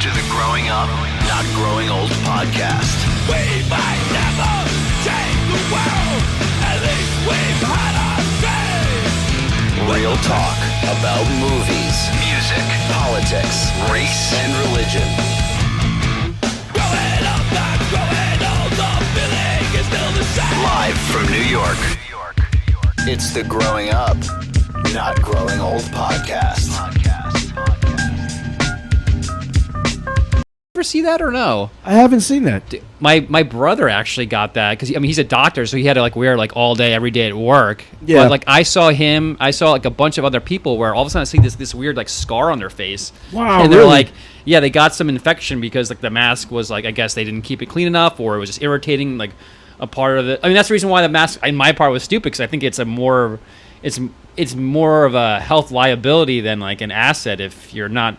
to the Growing Up, Not Growing Old podcast. We might never change the world, at least we've had our say. Real talk about movies, music, politics, race, and religion. Growing up, not growing old, the feeling is still the same. Live from New York. It's the Growing Up, Not Growing Old podcast. Ever see that or no? I haven't seen that. My brother actually got that because he's a doctor, so he had to like wear like all day every day at work. Yeah. But like I saw like a bunch of other people where all of a sudden I see this weird like scar on their face. Wow, and they're really? like, yeah, they got some infection because like the mask was like, I guess they didn't keep it clean enough, or it was just irritating like a part of it. I mean, that's the reason why the mask in my part was stupid, because I think it's more of a health liability than like an asset if you're not.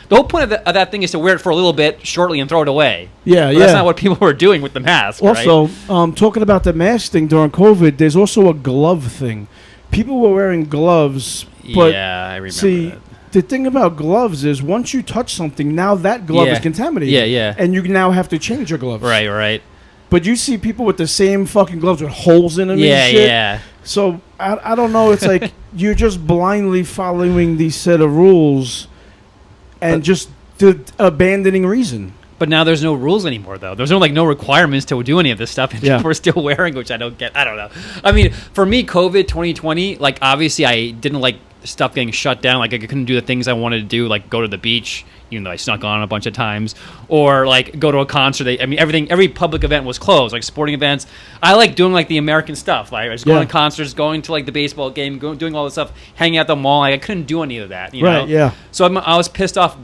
The whole point of that thing is to wear it for a little bit shortly and throw it away. Yeah, But that's not what people were doing with the mask. Also, right? Talking about the mask thing during COVID, there's also a glove thing. People were wearing gloves, but yeah, I remember see, that. the thing about gloves is once you touch something, now that glove is contaminated. Yeah. And you now have to change your gloves. Right. But you see people with the same fucking gloves with holes in them and shit. Yeah. So, I don't know. It's like you're just blindly following these set of rules and just the abandoning reason. But now there's no rules anymore, though. There's no requirements to do any of this stuff, and people are still wearing, which I don't get. I don't know. I mean, for me, COVID 2020, like obviously I didn't like stuff getting shut down. Like I couldn't do the things I wanted to do, like go to the beach, even though I snuck on a bunch of times, or like go to a concert. Every public event was closed, like sporting events. I like doing like the American stuff. Like I was going to concerts, going to like the baseball game, doing all this stuff, hanging out at the mall. Like, I couldn't do any of that, you know? Yeah. So I was pissed off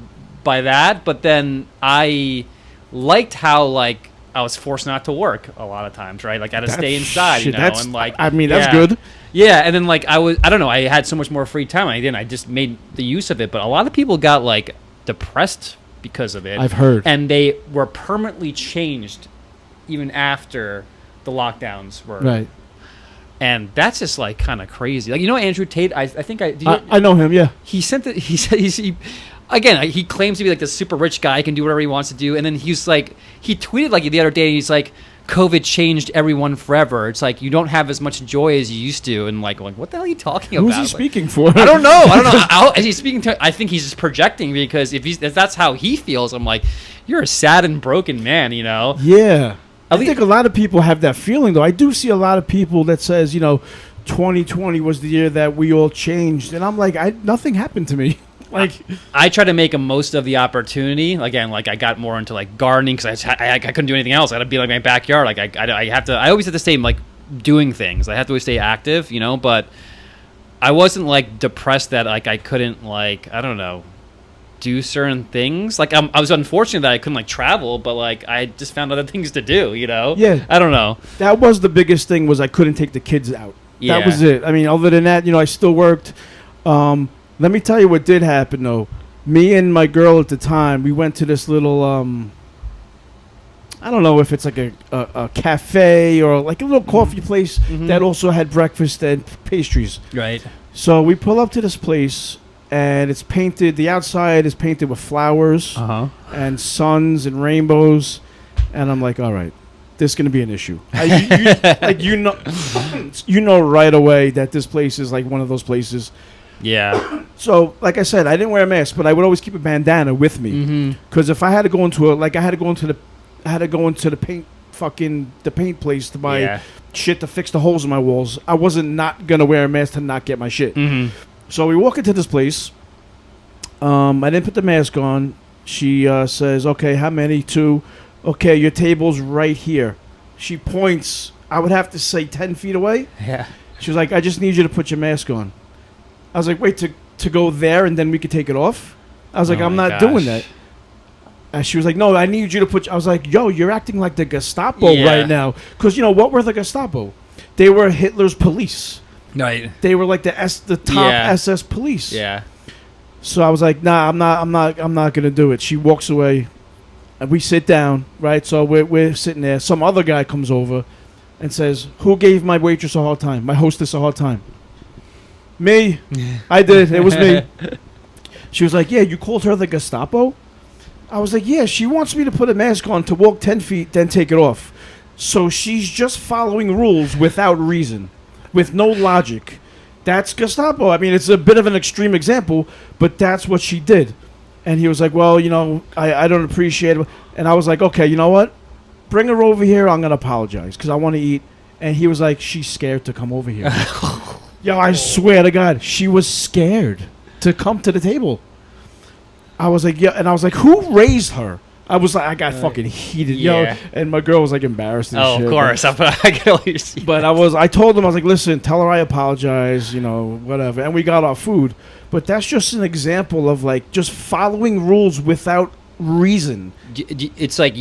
by that, but then I liked how like I was forced not to work a lot of times, right? Like I had to stay inside, you know, and like that's good. Yeah, and then like I don't know, I had so much more free time. I just made the use of it, but a lot of people got like depressed because of it. I've heard. And they were permanently changed even after the lockdowns were. Right. And that's just like kind of crazy. Like, you know, Andrew Tate, I think I know him, yeah. He sent it, he said, again, he claims to be like this super rich guy, can do whatever he wants to do. And then he's like, he tweeted like the other day, he's like, COVID changed everyone forever. It's like you don't have as much joy as you used to. And like what the hell are you talking about? Who's he speaking for? I don't know. Is he speaking to? I think he's just projecting, because if that's how he feels, I'm like, you're a sad and broken man, you know? Yeah. I think a lot of people have that feeling, though. I do see a lot of people that says, 2020 was the year that we all changed. And I'm like, nothing happened to me. Like, I try to make the most of the opportunity. Again, like I got more into like gardening because I couldn't do anything else. I had to be like my backyard. Like I always have to stay like doing things. I have to always stay active, but I wasn't like depressed that like I couldn't like, I don't know, do certain things. Like I was unfortunate that I couldn't like travel, but like I just found other things to do, Yeah. I don't know. That was the biggest thing, was I couldn't take the kids out. Yeah. That was it. I mean, other than that, I still worked. Let me tell you what did happen, though. Me and my girl at the time, we went to this little, I don't know if it's like a cafe or like a little coffee place that also had breakfast and pastries. Right. So we pull up to this place, and it's painted, the outside is painted with flowers and suns and rainbows. And I'm like, all right, this is going to be an issue. You know right away that this place is like one of those places. Yeah. So, like I said, I didn't wear a mask, but I would always keep a bandana with me, because if I had to go into the paint place to buy shit to fix the holes in my walls, I wasn't not gonna wear a mask to not get my shit. So we walk into this place. I didn't put the mask on. She says, "Okay, how many? 2. Okay, your table's right here." She points. I would have to say 10 feet away. Yeah. She was like, "I just need you to put your mask on." I was like, wait, to go there and then we could take it off? I was like, I'm not doing that. And she was like, no, I need you to put... I was like, yo, you're acting like the Gestapo right now. Because, what were the Gestapo? They were Hitler's police. Right. They were like the top SS police. Yeah. So I was like, nah, I'm not going to do it. She walks away. And we sit down, right? So we're sitting there. Some other guy comes over and says, who gave my waitress a hard time? My hostess a hard time? Me. I did. It was me. She was like, yeah, you called her the Gestapo? I was like, yeah, she wants me to put a mask on to walk 10 feet, then take it off. So she's just following rules without reason, with no logic. That's Gestapo. I mean, it's a bit of an extreme example, but that's what she did. And he was like, well, you know, I don't appreciate it. And I was like, okay, you know what? Bring her over here. I'm going to apologize because I want to eat. And he was like, she's scared to come over here. Yo, I swear to God, she was scared to come to the table. I was like, yeah. And I was like, who raised her? I was like, I got fucking heated, yo. And my girl was like embarrassed and shit. Of course. I can only see but I told him, I was like, listen, tell her I apologize, you know, whatever. And we got our food. But that's just an example of like just following rules without reason. It's like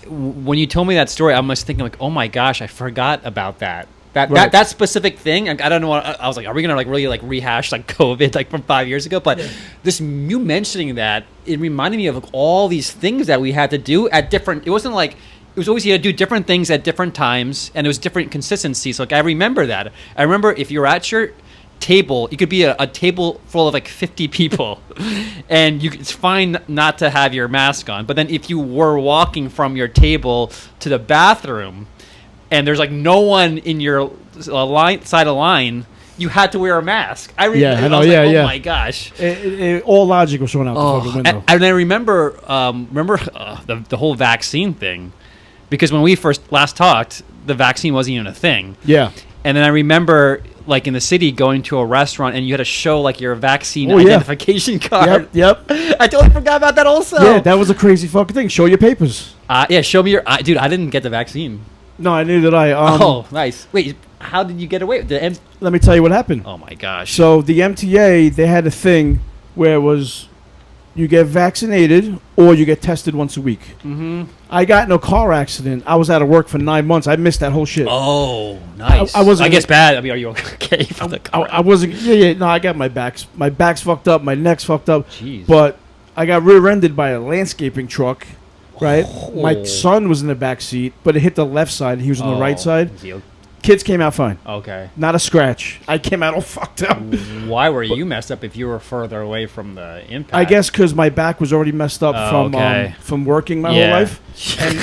when you told me that story, I was thinking like, oh my gosh, I forgot about that. That specific thing. I don't know. I was like, are we gonna like really like rehash like COVID like from 5 years ago? But this you mentioning that, it reminded me of like, all these things that we had to do at different. It wasn't like it was always you had to do different things at different times, and it was different consistencies. So, like I remember that. I remember if you're at your table, it could be a table full of like 50 people, and it's fine not to have your mask on. But then if you were walking from your table to the bathroom, and there's like no one in your side of line, you had to wear a mask. I remember. I know. Oh my gosh! All logic was thrown out the fucking window. And I remember the whole vaccine thing, because when we last talked, the vaccine wasn't even a thing. Yeah. And then I remember, like in the city, going to a restaurant and you had to show like your vaccine identification card. Yep. I totally forgot about that also. Yeah, that was a crazy fucking thing. Show your papers. Show me your. Dude, I didn't get the vaccine. No, I knew that I. Oh, nice. Wait, how did you get away with it? Let me tell you what happened. Oh my gosh. So the MTA, they had a thing where it was, you get vaccinated or you get tested once a week. Mm-hmm. I got in a car accident. I was out of work for 9 months. I missed that whole shit. Oh, nice. I wasn't. I guess bad. I mean, are you okay for the car? I wasn't. Yeah. No, I got my back's fucked up. My neck's fucked up. Jeez. But I got rear-ended by a landscaping truck. Right. My son was in the back seat, but it hit the left side. He was on the right side. Kids came out fine. Okay. Not a scratch. I came out all fucked up. Why were you messed up if you were further away from the impact? I guess because my back was already messed up from working my whole life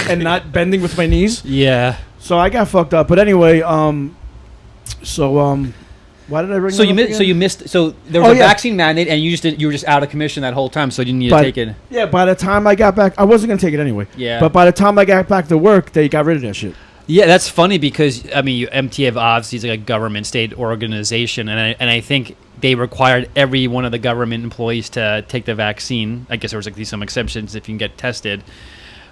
and not bending with my knees. Yeah. So I got fucked up. But anyway, why did I bring? You missed. So there was a vaccine mandate, and you were just out of commission that whole time, so you didn't need to take it. Yeah. By the time I got back, I wasn't gonna take it anyway. Yeah. But by the time I got back to work, they got rid of that shit. Yeah, that's funny because I mean, MTF obviously is like a government state organization, and I think they required every one of the government employees to take the vaccine. I guess there was like some exceptions if you can get tested,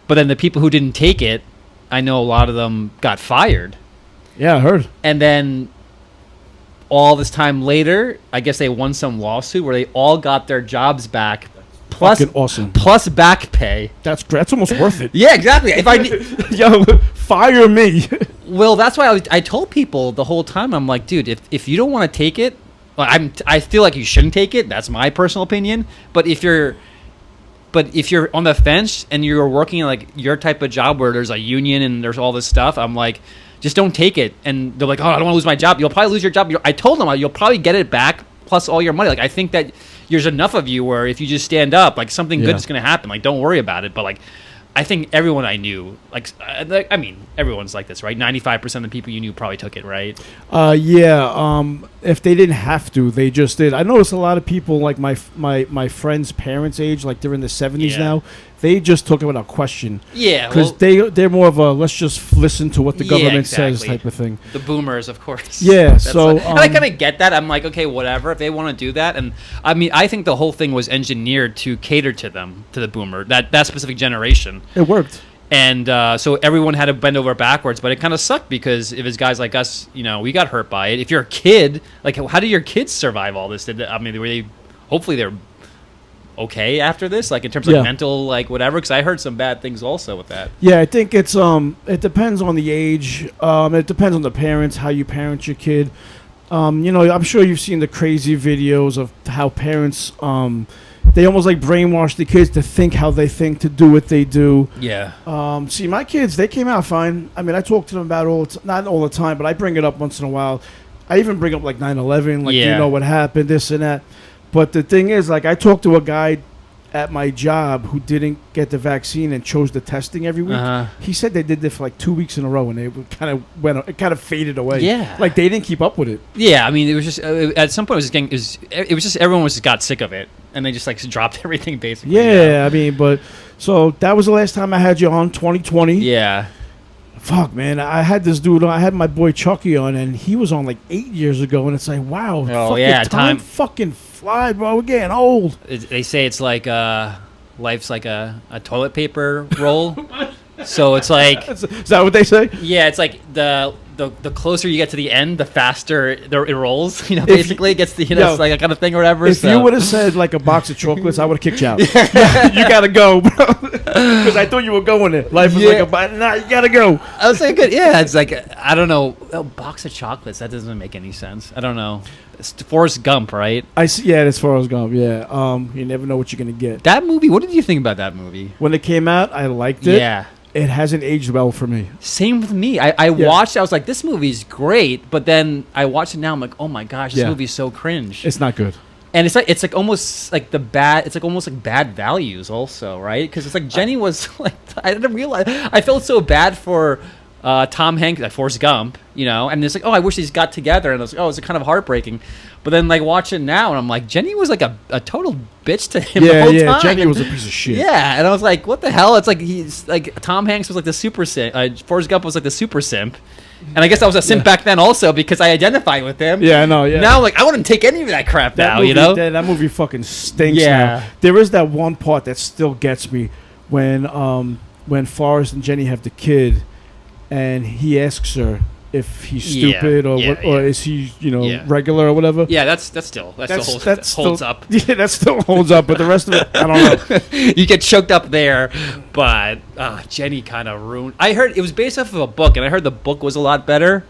but then the people who didn't take it, I know a lot of them got fired. Yeah, I heard. And then all this time later, I guess they won some lawsuit where they all got their jobs back. Plus, fucking awesome. Plus back pay. That's almost worth it. Yeah, exactly. If yo, fire me. Well, that's why I told people the whole time. I'm like, dude, if you don't want to take it, I feel like you shouldn't take it. That's my personal opinion. But if you're on the fence and you're working like your type of job where there's a union and there's all this stuff, I'm like, just don't take it. And they're like, oh, I don't want to lose my job. You'll probably lose your job. I told them you'll probably get it back plus all your money. Like, I think that there's enough of you where if you just stand up, like something good is going to happen. Like, don't worry about it. But like, I think everyone I knew, I mean, everyone's like this, right? 95% of the people you knew probably took it, right? If they didn't have to, they just did. I noticed a lot of people, like my friends' parents' age, like they're in the 70s now. They just took it without question. Yeah, because they're more of a let's just listen to what the government says type of thing. The boomers, of course. Yeah, so and I kind of get that. I'm like, okay, whatever. If they want to do that, and I mean, I think the whole thing was engineered to cater to them, to the boomer, that specific generation. It worked. And so everyone had to bend over backwards, but it kind of sucked because if it's guys like us, you know, we got hurt by it. If you're a kid, like, how do your kids survive all this? Hopefully they're okay after this, like in terms of mental, like whatever, because I heard some bad things also with that. Yeah, I think it's it depends on the age. It depends on the parents, how you parent your kid. You know, I'm sure you've seen the crazy videos of how parents they almost like brainwash the kids to think how they think, to do what they do. Yeah. See, my kids, they came out fine. I mean, I talk to them about not all the time, but I bring it up once in a while. I even bring up like 9/11, like, you know what happened, this and that. But the thing is, like, I talked to a guy at my job who didn't get the vaccine and chose the testing every week. He said they did this for like 2 weeks in a row, and they it kind of faded away. Yeah, like they didn't keep up with it. Yeah, I mean, it was just at some point it was just everyone just got sick of it, and they just like dropped everything basically. Yeah, I mean, but so that was the last time I had you on 2020. Yeah. Fuck, man, I had this dude on. I had my boy Chucky on, and he was on like 8 years ago, and it's like, wow. Oh, yeah, time fucking fly, bro. We're getting old. They say it's like life's like a toilet paper roll. So it's like... Is that what they say? Yeah, it's like the closer you get to the end, the faster it rolls. You know, basically, it gets the it's like a kind of thing or whatever. If you would have said like a box of chocolates, I would have kicked you out. You gotta go, bro. Because I thought you were going there. Life is like a box. Nah, you gotta go. I was like, good. Yeah, it's like I don't know, a box of chocolates. That doesn't make any sense. I don't know. It's Forrest Gump, right? I see. Yeah, it's Forrest Gump. Yeah. You never know what you're gonna get. That movie. What did you think about that movie? When it came out, I liked it. Yeah. It hasn't aged well for me. Same with me. I watched it. I was like, this movie's great. But then I watched it now. I'm like, oh my gosh, this movie's so cringe. It's not good. And it's like almost like it's like almost like Bad Values also, right? Because it's like Jenny was like, I didn't realize. I felt so bad for Tom Hanks, like Forrest Gump, you know. And it's like, oh, I wish these got together. And I was like, oh, it's kind of heartbreaking. But then like watch it now, and I'm like, Jenny was like a total bitch to him the whole time. Jenny was a piece of shit. Yeah, and I was like, what the hell? It's like he's like Tom Hanks was like the super simp. Forrest Gump was like the super simp. And I guess I was a simp back then also because I identified with him. Yeah, I know. Yeah. Now I'm like, I wouldn't take any of that crap now, movie, you know? That movie fucking stinks now. There is that one part that still gets me when Forrest and Jenny have the kid and he asks her if he's stupid or is he, regular or whatever. Yeah, that still holds up. Yeah, that still holds up, but the rest of it, I don't know. You get choked up there, but Jenny kind of ruined. I heard it was based off of a book, and I heard the book was a lot better.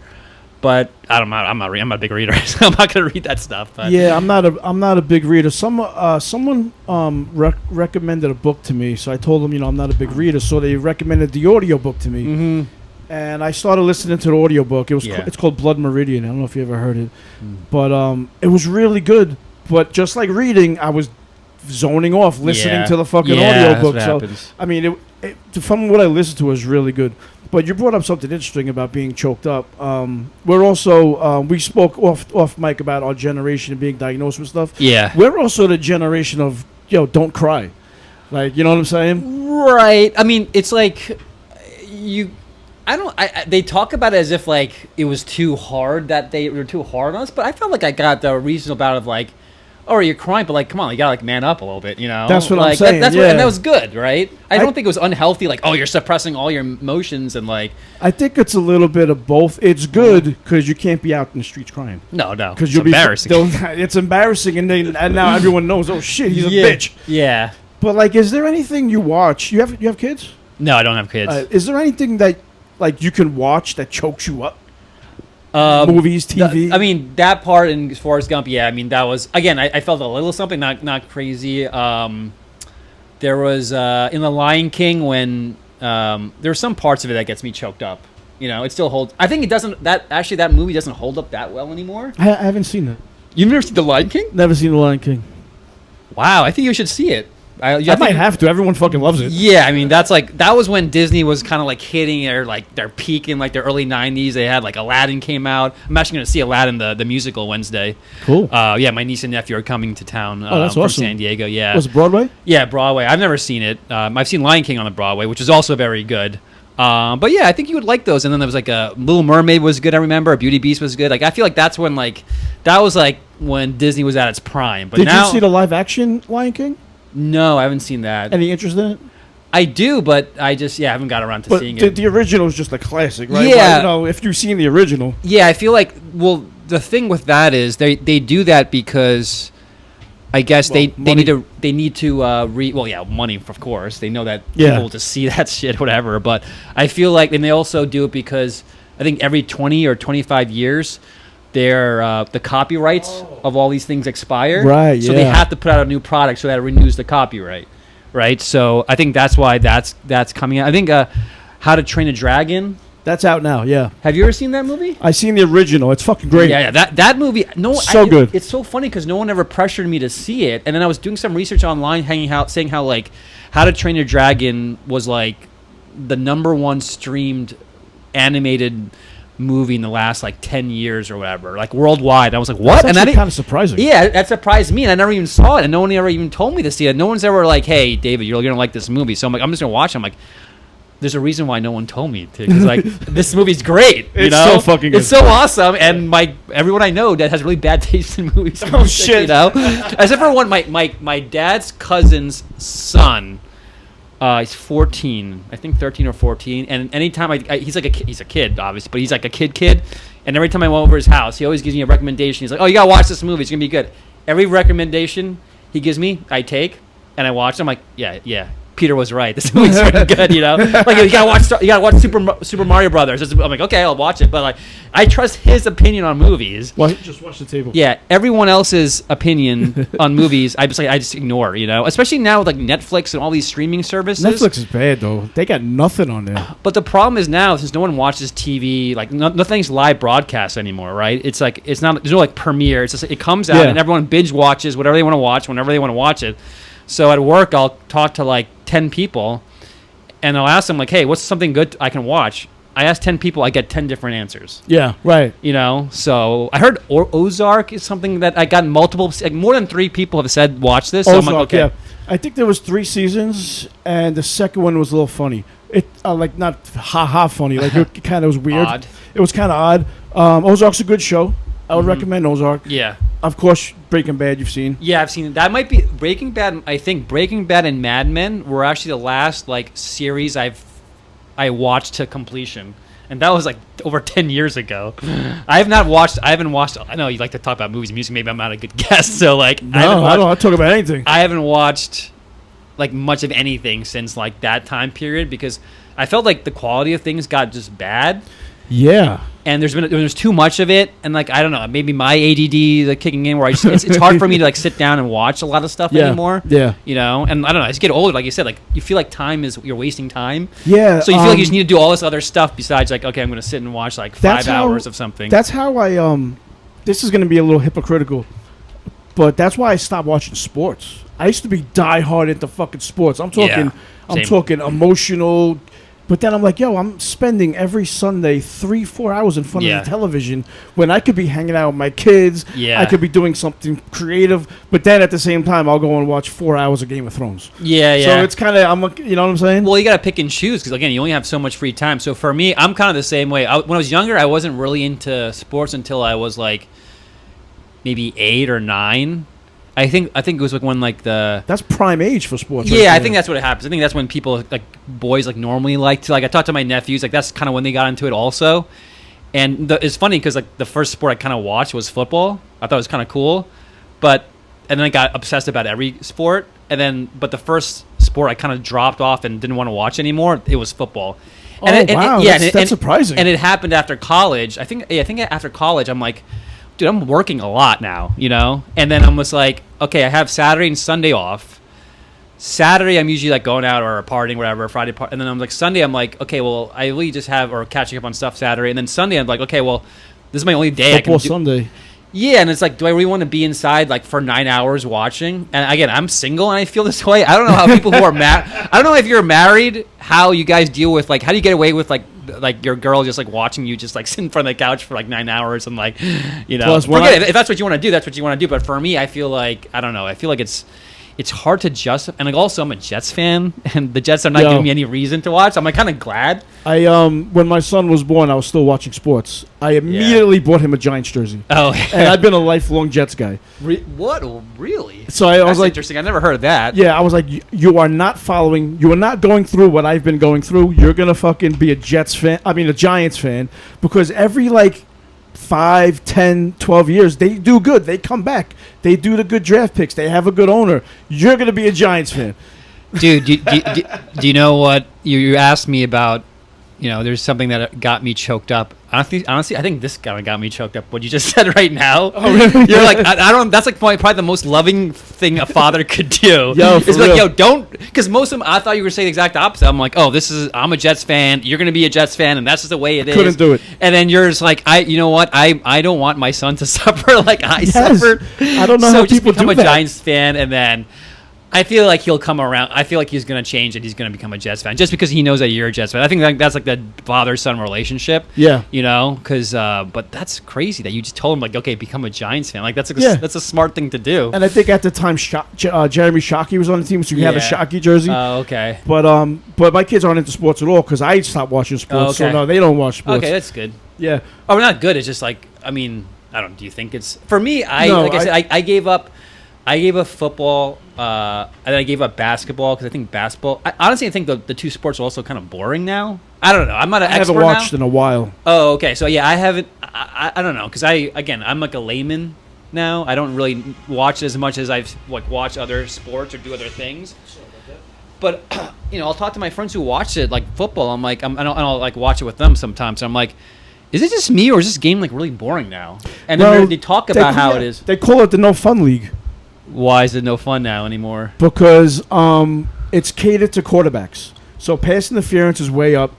But I'm not a big reader, so I'm not gonna read that stuff. But. Yeah, I'm not a big reader. Someone recommended a book to me, so I told them, I'm not a big reader, so they recommended the audiobook to me. Mm-hmm. And I started listening to the audiobook. It's called Blood Meridian. I don't know if you ever heard it. But it was really good. But just like reading, I was zoning off listening to the fucking audiobook. So happens. I mean, from what I listened to, it was really good. But you brought up something interesting about being choked up. We're also we spoke off mic about our generation and being diagnosed with stuff. Yeah, we're also the generation of don't cry, like you know what I'm saying? Right. I mean, it's like you. They talk about it as if like it was too hard that they were too hard on us, but I felt like I got the reasonable amount of like, oh, you're crying, but like, come on, you gotta like man up a little bit, you know? That's what like, I'm saying. And that was good, right? I don't think it was unhealthy. Like, oh, you're suppressing all your emotions and like. I think it's a little bit of both. It's good because you can't be out in the streets crying. No, because you'll embarrassing. It's embarrassing, and now everyone knows. Oh shit, he's a bitch. Yeah. But like, is there anything you watch? You have kids? No, I don't have kids. Is there anything that like you can watch that chokes you up? Movies, TV. I mean, that part in Forrest Gump. Yeah, I mean that was again. I felt a little something, not crazy. There was in The Lion King when there are some parts of it that gets me choked up. You know, it still holds. I think it doesn't. That movie doesn't hold up that well anymore. I haven't seen it. You've never seen The Lion King? Never seen The Lion King. Wow, I think you should see it. I might have to. Everyone fucking loves it. Yeah, I mean that was when Disney was kind of like hitting their peak in like the early '90s. They had like Aladdin came out. I'm actually going to see Aladdin the musical Wednesday. Cool. Yeah, my niece and nephew are coming to town that's from awesome. San Diego. Yeah. Was it Broadway? Yeah, Broadway. I've never seen it. I've seen Lion King on the Broadway, which is also very good. But yeah, I think you would like those. And then there was like a Little Mermaid was good. I remember Beauty Beast was good. Like I feel like that's when when Disney was at its prime. But did you see the live action Lion King? No, I haven't seen that. Any interest in it? I do, but I just haven't got around to seeing it. The original is just a classic, right? Yeah. Well, if you've seen the original. Yeah, I feel like the thing with that is they do that because I guess they need to money, of course. They know that people will just see that shit, whatever. But I feel like, and they also do it because I think every 20 or 25 years, the copyrights of all these things expire. Right. So they have to put out a new product so that it renews the copyright. Right. So I think that's why that's coming out. I think How to Train a Dragon. That's out now. Yeah, Have you ever seen that movie? I seen the original. It's fucking great. Yeah. That movie. No, So good. It's so funny because no one ever pressured me to see it, and then I was doing some research online, saying how like How to Train Your Dragon was like the #1 streamed animated movie in the last like 10 years or whatever, like worldwide. I was like, what? That's And kind of surprising. Yeah, that surprised me, and I never even saw it, and no one ever even told me to see it. No one's ever like, hey, David, you're gonna like this movie. So I'm like, I'm just gonna watch it. I'm like, there's a reason why no one told me to, because like this movie's great. You It's know? so fucking good. It's so awesome, and everyone I know that has really bad taste in movies. Oh, shit. You know, except for one, my dad's cousin's son. He's 14, I think 13 or 14, and anytime he's like he's a kid, obviously, but he's like a kid, and every time I went over his house, he always gives me a recommendation. He's like, oh, you gotta watch this movie, it's gonna be good. Every recommendation he gives me, I take, and I watch. I'm like, yeah, Peter was right. This movie's pretty good, you know. Like you gotta watch Super Mario Brothers. I'm like, okay, I'll watch it, but like I trust his opinion on movies. Well, just watch the table. Yeah, everyone else's opinion on movies, I just ignore, you know. Especially now with like Netflix and all these streaming services. Netflix is bad though. They got nothing on there. But the problem is now, since no one watches TV, like nothing's live broadcast anymore, right? It's like there's no like premiere. It's just it comes out and everyone binge watches whatever they want to watch whenever they want to watch it. So at work, I'll talk to like 10 people, and I'll ask them like, "Hey, what's something good I can watch?" I ask 10 people, I get 10 different answers. Yeah, right. You know, so I heard Ozark is something that I got multiple, like more than 3 people have said watch this. So Ozark, I'm like, okay. yeah. I think there was 3 seasons, and the second one was a little funny. It like not funny, like it kind of was weird. Odd. It was kind of odd. Ozark's a good show. I would recommend Ozark. Yeah. Of course, Breaking Bad you've seen. Yeah, I've seen it. That might be Breaking Bad. I think Breaking Bad and Mad Men were actually the last like series I watched to completion, and that was like over 10 years ago. I haven't watched. I know you like to talk about movies and music. Maybe I'm not a good guest. So like, No, I don't talk about anything. I haven't watched like much of anything since like that time period because I felt like the quality of things got just bad. Yeah. And there's too much of it, and like I don't know, maybe my ADD like kicking in where it's hard for me to like sit down and watch a lot of stuff anymore. Yeah, you know, and I don't know. As you get older, like you said, like you feel like you're wasting time. Yeah, so you feel like you just need to do all this other stuff besides like okay, I'm going to sit and watch like 5 hours of something. That's how I This is going to be a little hypocritical, but that's why I stopped watching sports. I used to be diehard into fucking sports. I'm talking emotional. But then I'm like, yo, I'm spending every Sunday 3-4 hours in front of the television when I could be hanging out with my kids. Yeah. I could be doing something creative. But then at the same time, I'll go and watch 4 hours of Game of Thrones. Yeah. So it's kind of, you know what I'm saying? Well, you got to pick and choose because, again, you only have so much free time. So for me, I'm kind of the same way. When I was younger, I wasn't really into sports until I was like maybe 8 or 9. I think it was like when like that's prime age for sports. Yeah, I think that's what it happens. I think that's when people like boys like normally like to like. I talked to my nephews like that's kind of when they got into it also. And it's funny because like the first sport I kind of watched was football. I thought it was kind of cool, and then I got obsessed about every sport. But the first sport I kind of dropped off and didn't want to watch anymore. It was football. Wow, that's surprising. And it happened after college. I think after college I'm like, dude, I'm working a lot now, you know? And then I'm just like, okay, I have Saturday and Sunday off. Saturday, I'm usually like going out or partying, whatever, Friday, and then I'm like, Sunday, I'm like, okay, well, I really just have, or catching up on stuff Saturday. And then Sunday, I'm like, okay, well, this is my only day Football I can do. Sunday. Yeah, and it's like, do I really want to be inside like for 9 hours watching? And again, I'm single and I feel this way. I don't know how people who are I don't know if you're married, how you guys deal with like, how do you get away with like your girl just like watching you just like sit in front of the couch for like 9 hours and like, you know, if that's what you want to do, that's what you want to do. But for me, I feel like, I don't know, I feel like it's hard to just, and like also I'm a Jets fan and the Jets are not giving me any reason to watch. I'm like kind of glad. When my son was born, I was still watching sports. I immediately bought him a Giants jersey. Oh, and I've been a lifelong Jets guy. What? Really? So I was like, interesting. I never heard of that. Yeah, I was like, you are not going through what I've been going through. You're gonna fucking be a Giants fan, because every like 5, 10, 12 years, they do good. They come back. They do the good draft picks. They have a good owner. You're going to be a Giants fan. Dude, do you know what? You asked me about there's something that got me choked up. Honestly, I think this kind of got me choked up. What you just said right now. Oh, really? You're like, I don't. That's like probably the most loving thing a father could do. Yo, it's like, yo, don't. Because most of them, I thought you were saying the exact opposite. I'm like, oh, I'm a Jets fan. You're gonna be a Jets fan, and that's just the way it is. Couldn't do it. And then you're just like, you know what? I don't want my son to suffer like I Yes. suffered. I don't know so how just people become do a that. Giants fan, and then. I feel like he'll come around. I feel like he's going to change and he's going to become a Jets fan just because he knows that you're a Jets fan. I think that's like the father-son relationship. Yeah. Because but that's crazy that you just told him like, okay, become a Giants fan. Like that's a smart thing to do. And I think at the time, Jeremy Shockey was on the team, so you had a Shockey jersey. Oh, okay. But my kids aren't into sports at all because I stopped watching sports. So no, they don't watch sports. Okay, that's good. Yeah. Oh, not good. It's just like, I mean, I don't. Do you think it's for me? I gave up. I gave up football, and then I gave up basketball because I think basketball. I honestly think the two sports are also kind of boring now. I don't know. I'm not an expert now. I haven't watched in a while. Oh, okay. So yeah, I haven't. I don't know because I'm like a layman now. I don't really watch it as much as I've like watched other sports or do other things. But I'll talk to my friends who watch it like football. I'm like, I'll like watch it with them sometimes. So I'm like. Is it just me or is this game like really boring now? And then they talk about how it is. They call it the No Fun League. Why is it no fun now anymore? Because it's catered to quarterbacks. So pass interference is way up.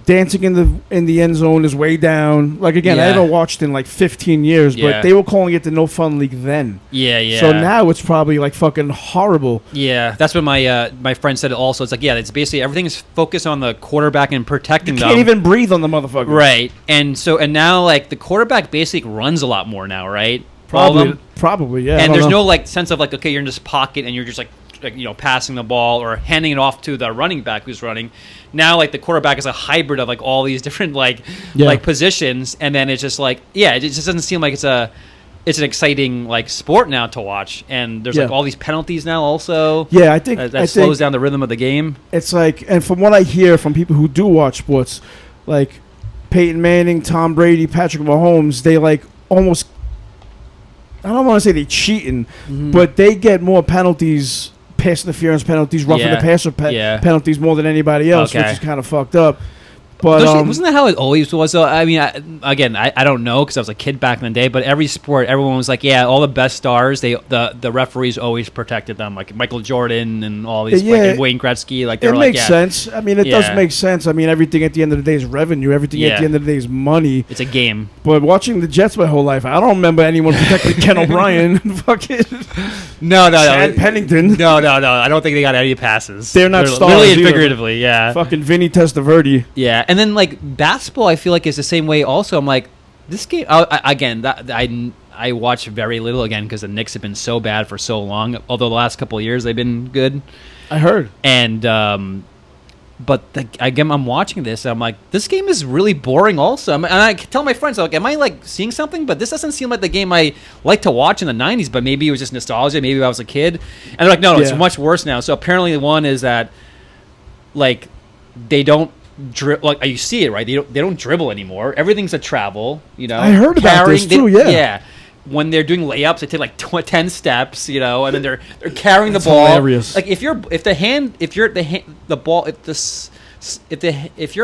Dancing in the end zone is way down. Like again, I haven't watched in like 15 years, but they were calling it the No Fun League then. Yeah. So now it's probably like fucking horrible. Yeah, that's what my friend said. Also, it's like it's basically everything is focused on the quarterback and protecting them. You can't even breathe on the motherfucker. Right, and now like the quarterback basically runs a lot more now, right? Probably, yeah. And there's no like sense of like, okay, you're in this pocket and you're just like passing the ball or handing it off to the running back who's running. Now like the quarterback is a hybrid of like all these different like positions, and then it's just like it just doesn't seem like it's an exciting like sport now to watch. And there's like all these penalties now also. Yeah, I think that slows down the rhythm of the game. It's like, and from what I hear from people who do watch sports, like Peyton Manning, Tom Brady, Patrick Mahomes, they like almost. I don't want to say they cheating, but they get more penalties, pass interference penalties, roughing the passer penalties more than anybody else, which is kind of fucked up. But wasn't that how it always was? So I mean, I don't know because I was a kid back in the day. But every sport, everyone was like, all the best stars, the referees always protected them, like Michael Jordan and all these, like Wayne Gretzky. Like it makes sense. I mean, it does make sense. I mean, everything at the end of the day is revenue. Everything at the end of the day is money. It's a game. But watching the Jets my whole life, I don't remember anyone protecting Ken O'Brien. Fucking no, Chad Pennington. No. I don't think they got any passes. They're not stars, literally and figuratively. Yeah. Fucking Vinny Testaverde. Yeah. And then like basketball, I feel like is the same way. Also, I'm like this game I watch very little again because the Knicks have been so bad for so long. Although the last couple of years they've been good. I heard. And but again, I'm watching this. And I'm like, this game is really boring. Also, and I tell my friends, like, am I like seeing something? But this doesn't seem like the game I like to watch in the '90s. But maybe it was just nostalgia. Maybe I was a kid. And they're like, no, it's much worse now. So apparently, the one is that like they don't. Like you see it, right? They don't dribble anymore. Everything's a travel. I heard about this too. Yeah. When they're doing layups, they take like 10 steps. And then they're carrying the ball. Hilarious. Like if your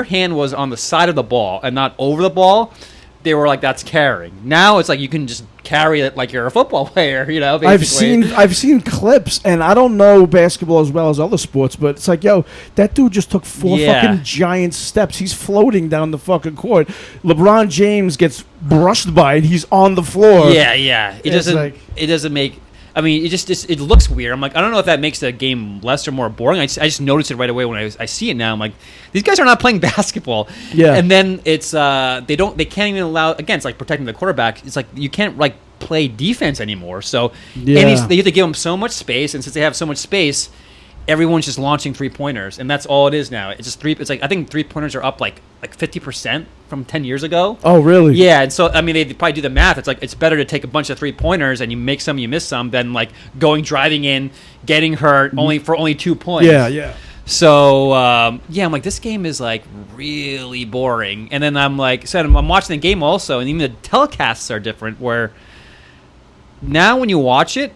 hand was on the side of the ball and not over the ball, they were like, that's carrying. Now it's like you can just carry it like you're a football player, basically. I've seen clips, and I don't know basketball as well as other sports, but it's like, yo, that dude just took 4 fucking giant steps. He's floating down the fucking court. LeBron James gets brushed by it. He's on the floor. Yeah. It doesn't make. I mean, it looks weird. I'm like, I don't know if that makes the game less or more boring. I just noticed it right away when I see it now. I'm like, these guys are not playing basketball. Yeah. And then it's they can't even allow, again, it's like protecting the quarterback. It's like you can't like play defense anymore. So they have to give them so much space, and since they have so much space, everyone's just launching 3-pointers, and that's all it is now. It's just it's like I think 3-pointers are up like 50% from 10 years ago. Oh, really? Yeah, and so I mean they probably do the math. It's like it's better to take a bunch of 3-pointers and you make some, you miss some, than like driving in, getting hurt for only 2 points. Yeah. So I'm like, this game is like really boring. And then I'm like, I'm watching the game also, and even the telecasts are different. Where now when you watch it,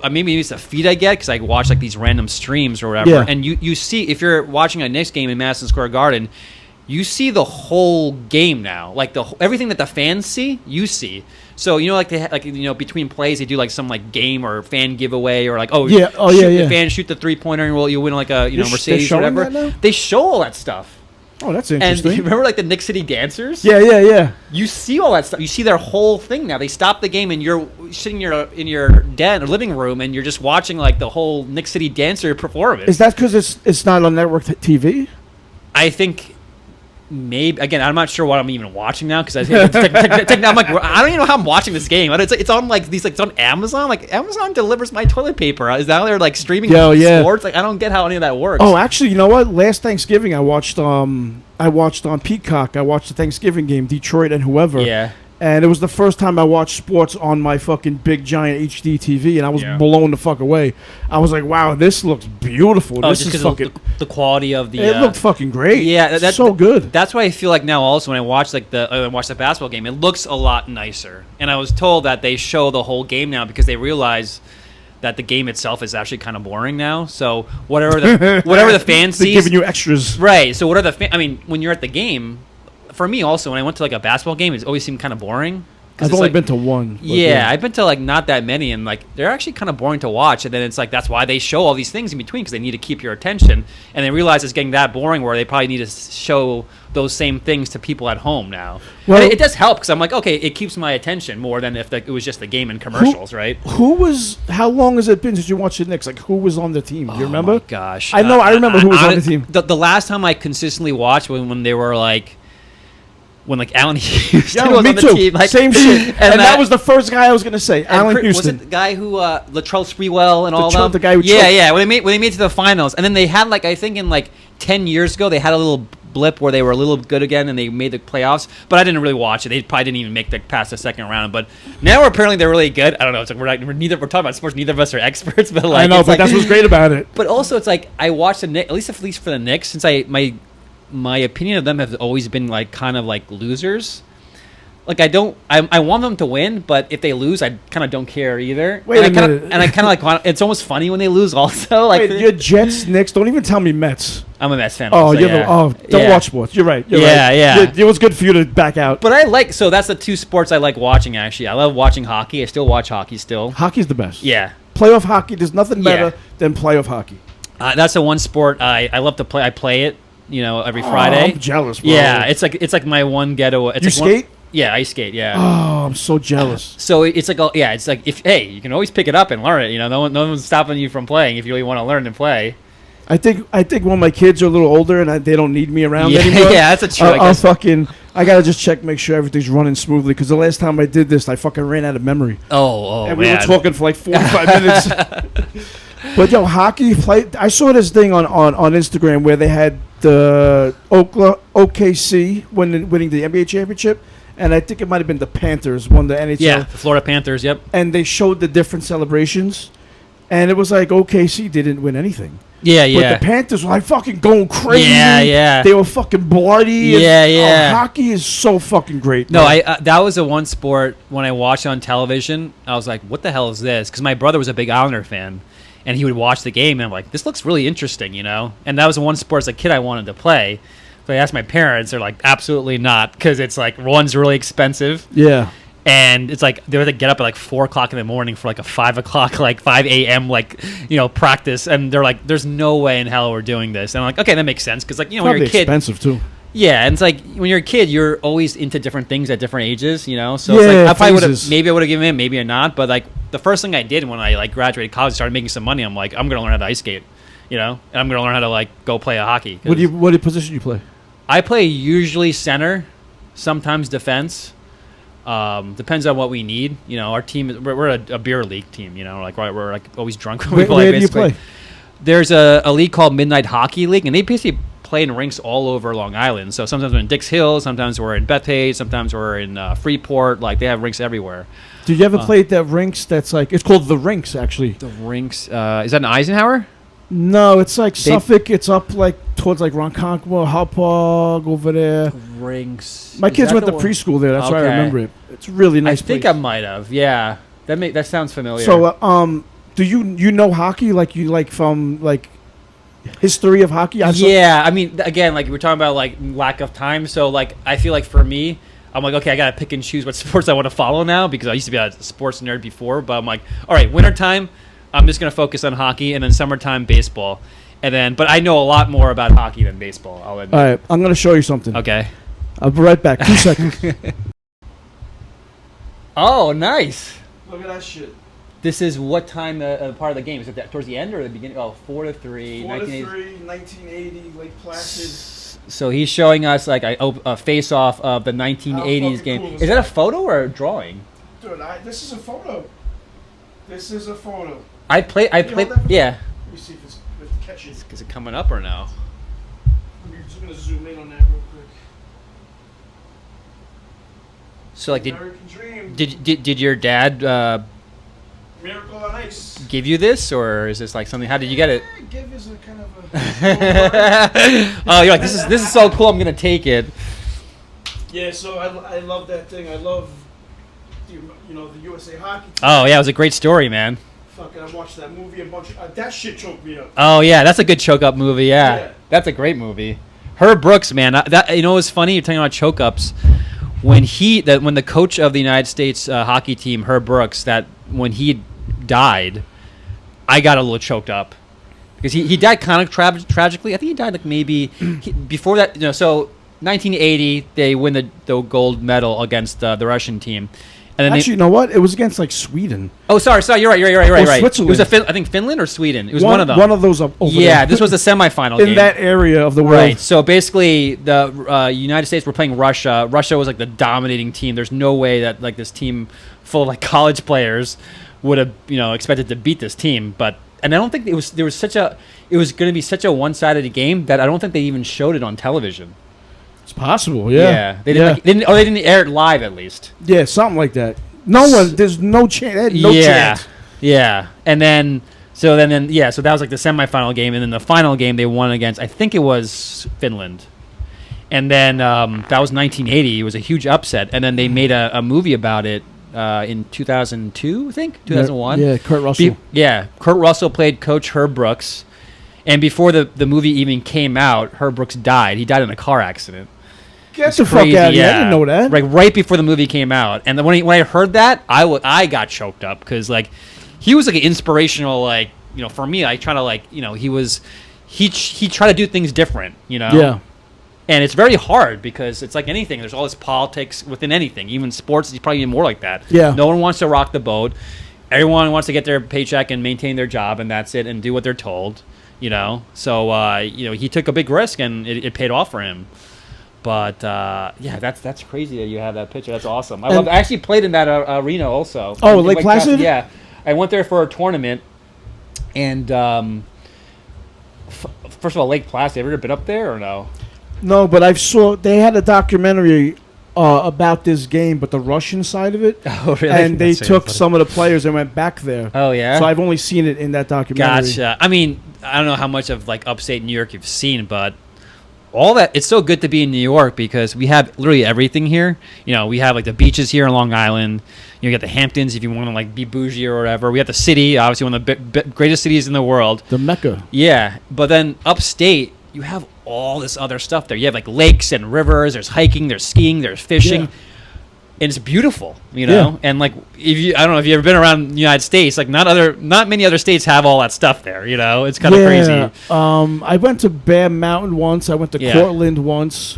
maybe it's a feed I get because I watch like these random streams or whatever. Yeah. And you see, if you're watching a Knicks game in Madison Square Garden, you see the whole game now. Like everything that the fans see, you see. So like between plays they do like some like game or fan giveaway or like the fans shoot the 3-pointer and you win like a Mercedes or whatever. They show all that stuff. Oh, that's interesting. And you remember like the Knicks City Dancers? Yeah. You see all that stuff. You see their whole thing now. They stop the game and you're sitting in your den or living room and you're just watching like the whole Knicks City Dancer performance. Is that because it's not on network TV? I think maybe. Again, I'm not sure what I'm even watching now because I'm like, I don't even know how I'm watching this game. It's on like these it's on Amazon. Like Amazon delivers my toilet paper. Is that how they're like streaming sports? Like I don't get how any of that works. Oh, actually, you know what? Last Thanksgiving, I watched on Peacock. I watched the Thanksgiving game, Detroit and whoever. Yeah. And it was the first time I watched sports on my fucking big giant HD TV, and I was blown the fuck away. I was like, "Wow, this looks beautiful. This is fucking the quality of the." It looked fucking great. Yeah, that's so good. That's why I feel like now also when I watch the basketball game, it looks a lot nicer. And I was told that they show the whole game now because they realize that the game itself is actually kind of boring now. So whatever the fan sees, they're giving you extras, right? So what are the? I mean, when you're at the game. For me also, when I went to like a basketball game, it always seemed kind of boring. I've only been to one. Yeah, I've been to like not that many, and like they're actually kind of boring to watch. And then it's like that's why they show all these things in between because they need to keep your attention. And they realize it's getting that boring where they probably need to show those same things to people at home now. Well, it does help because I'm like, okay, it keeps my attention more than if it was just the game and commercials, right? How long has it been since you watched the Knicks? Like who was on the team? Do you remember? Oh my gosh, I know. I remember who was on the team. The last time I consistently watched when they were like. When like Allen Houston was on the team, like, same shit, and that was the first guy I was gonna say. Allen Houston was it the guy who Latrell Sprewell and all them. The guy who when they made it to the finals, and then they had like I think in like 10 years ago they had a little blip where they were a little good again and they made the playoffs, but I didn't really watch it. They probably didn't even make the past the second round. But now apparently they're really good. I don't know. It's like we're talking about sports. Neither of us are experts, but like I know, but that's what's great about it. But also, it's like I watched the Knicks, at least for the Knicks, since my opinion of them has always been like kind of like losers. Like I want them to win, but if they lose, I kind of don't care either. Wait a minute. And I kind of like it's almost funny when they lose. Also, like your Jets, Knicks. Don't even tell me Mets. I'm a Mets fan. Oh, don't watch sports. You're right. You're right. It was good for you to back out. But that's the two sports I like watching. Actually, I love watching hockey. I still watch hockey. Still, hockey's the best. Yeah, playoff hockey. There's nothing better than playoff hockey. That's the one sport I love to play. I play it. Every Friday. I'm jealous, bro. Yeah, it's like my one getaway. You skate? Yeah, I skate. Yeah. Oh, I'm so jealous. So it's like, it's like you can always pick it up and learn it. No one's stopping you from playing if you really want to learn and play. I think when my kids are a little older and they don't need me around anymore. Yeah, that's a true. I gotta just make sure everything's running smoothly because the last time I did this, I fucking ran out of memory. Oh, and we were talking for like 45 minutes. But hockey play. I saw this thing on Instagram where they had the OKC winning the NBA championship, and I think it might have been the Panthers won the NHL. Yeah, the Florida Panthers. Yep. And they showed the different celebrations, and it was like OKC didn't win anything. Yeah. But the Panthers were like fucking going crazy. Yeah. They were fucking bloody. Hockey is so fucking great. No, that was the one sport when I watched it on television. I was like, what the hell is this? Because my brother was a big Islander fan. And he would watch the game, and I'm like, this looks really interesting, And that was the one sport as a kid I wanted to play. So I asked my parents, they're like, absolutely not, because it's like, one's really expensive. Yeah. And it's like, they were to get up at like 4 o'clock in the morning for like a 5 o'clock, like 5 a.m., practice. And they're like, there's no way in hell we're doing this. And I'm like, okay, that makes sense, because when you're a kid. Expensive, too. Yeah, and it's like when you're a kid, you're always into different things at different ages, So it's like I probably would have given in, maybe or not. But like the first thing I did when I graduated college, started making some money. I'm like, I'm gonna learn how to ice skate, and I'm gonna learn how to go play a hockey. What position you play? I play usually center, sometimes defense. Depends on what we need. Our team we're a beer league team. We're like always drunk when we play. Where do you play? There's a league called Midnight Hockey League, and they basically play in rinks all over Long Island. So sometimes we're in Dix Hill, sometimes we're in Bethpage, sometimes we're in Freeport. Like they have rinks everywhere. Did you ever play at that rinks that's like, it's called The Rinks, actually. The Rinks, is that in Eisenhower? No, it's like Suffolk. It's up like towards like Ronkonkoma, Hauppauge over there. Rinks. My kids went to preschool there. That's why I remember it. It's a really nice place. I think I might have. Yeah. That sounds familiar. So, Do you know hockey? Like you like from like history of hockey? Yeah, I mean, again, like we're talking about like lack of time. So like I feel like for me, I'm like, okay, I gotta pick and choose what sports I want to follow now because I used to be a sports nerd before. But I'm like, all right, wintertime, I'm just gonna focus on hockey, and then summertime baseball, and then. But I know a lot more about hockey than baseball. I'll admit. All right, I'm gonna show you something. Okay. I'll be right back. 2 seconds. Oh, nice. Look at that shit. This is what time part of the game? Is it towards the end or the beginning? Oh, 4-3. 4-3, 1980, Lake Placid. So he's showing us like a face-off of the 1980s game. Cool is that a photo or a drawing? Dude, this is a photo. This is a photo. I played. Yeah. Let me see if it catches. Is it coming up or no? I'm just gonna zoom in on that real quick. So like, American Dream. did your dad Miracle on Ice. give you this, or is this like something? How did you get it? Give is a kind of a. Oh, you're like this is so cool. I'm gonna take it. Yeah, so I love that thing. I love the USA Hockey team. Oh yeah, it was a great story, man. Fucking, I watched that movie a bunch. That shit choked me up. Oh yeah, that's a good choke up movie. Yeah, Yeah. That's a great movie. Herb Brooks, man. That it was funny. You're talking about choke ups. When the coach of the United States hockey team, Herb Brooks, that when he died, I got a little choked up because he died kind of tragically. I think he died like maybe before that. So 1980, they win the gold medal against the Russian team. And then Actually, you know what? It was against like Sweden. Oh, sorry. You're right. Switzerland. It was I think Finland or Sweden. It was one of them. One of those over yeah, there. this was the semifinal game. In that area of the world. Right. So basically, the United States were playing Russia. Russia was like the dominating team. There's no way that like this team full of like college players would have expected to beat this team. But I don't think it was going to be such a one-sided game that I don't think they even showed it on television. It's possible, yeah. They didn't. They didn't air it live at least. Yeah, something like that. There's no chance. Chance. Yeah. And then, so that was like the semifinal game, and then the final game they won against, I think it was Finland. And then that was 1980. It was a huge upset, and then they made a movie about it in 2002, I think 2001. Yeah, Kurt Russell. Kurt Russell played Coach Herb Brooks, and before the movie even came out, Herb Brooks died. He died in a car accident. Get the fuck out of here! I didn't know that. Right before the movie came out, and then when I heard that, I got choked up because like he was like an inspirational for me. I try to he tried to do things different, Yeah. And it's very hard because it's like anything. There's all this politics within anything, even sports. It's probably even more like that. Yeah. No one wants to rock the boat. Everyone wants to get their paycheck and maintain their job, and that's it, and do what they're told. So he took a big risk, and it paid off for him. But that's crazy that you have that picture. That's awesome. I actually played in that arena also. Oh, Lake Placid? Yeah, I went there for a tournament, and first of all, Lake Placid. Have you ever been up there or no? No, but they had a documentary about this game, but the Russian side of it. Oh, really? And they took some of the players and went back there. Oh, yeah? So I've only seen it in that documentary. Gotcha. I mean, I don't know how much of like upstate New York you've seen, but all that, it's so good to be in New York because we have literally everything here. We have like the beaches here on Long Island. You got the Hamptons if you want to like be bougie or whatever. We have the city, obviously one of the greatest cities in the world. The Mecca. Yeah, but then upstate, you have all this other stuff there. You have like lakes and rivers. There's hiking. There's skiing. There's fishing. Yeah. And it's beautiful, Yeah. And like I don't know if you've ever been around the United States. Like not many other states have all that stuff there. It's kind of crazy. I went to Bear Mountain once. I went to Cortland once.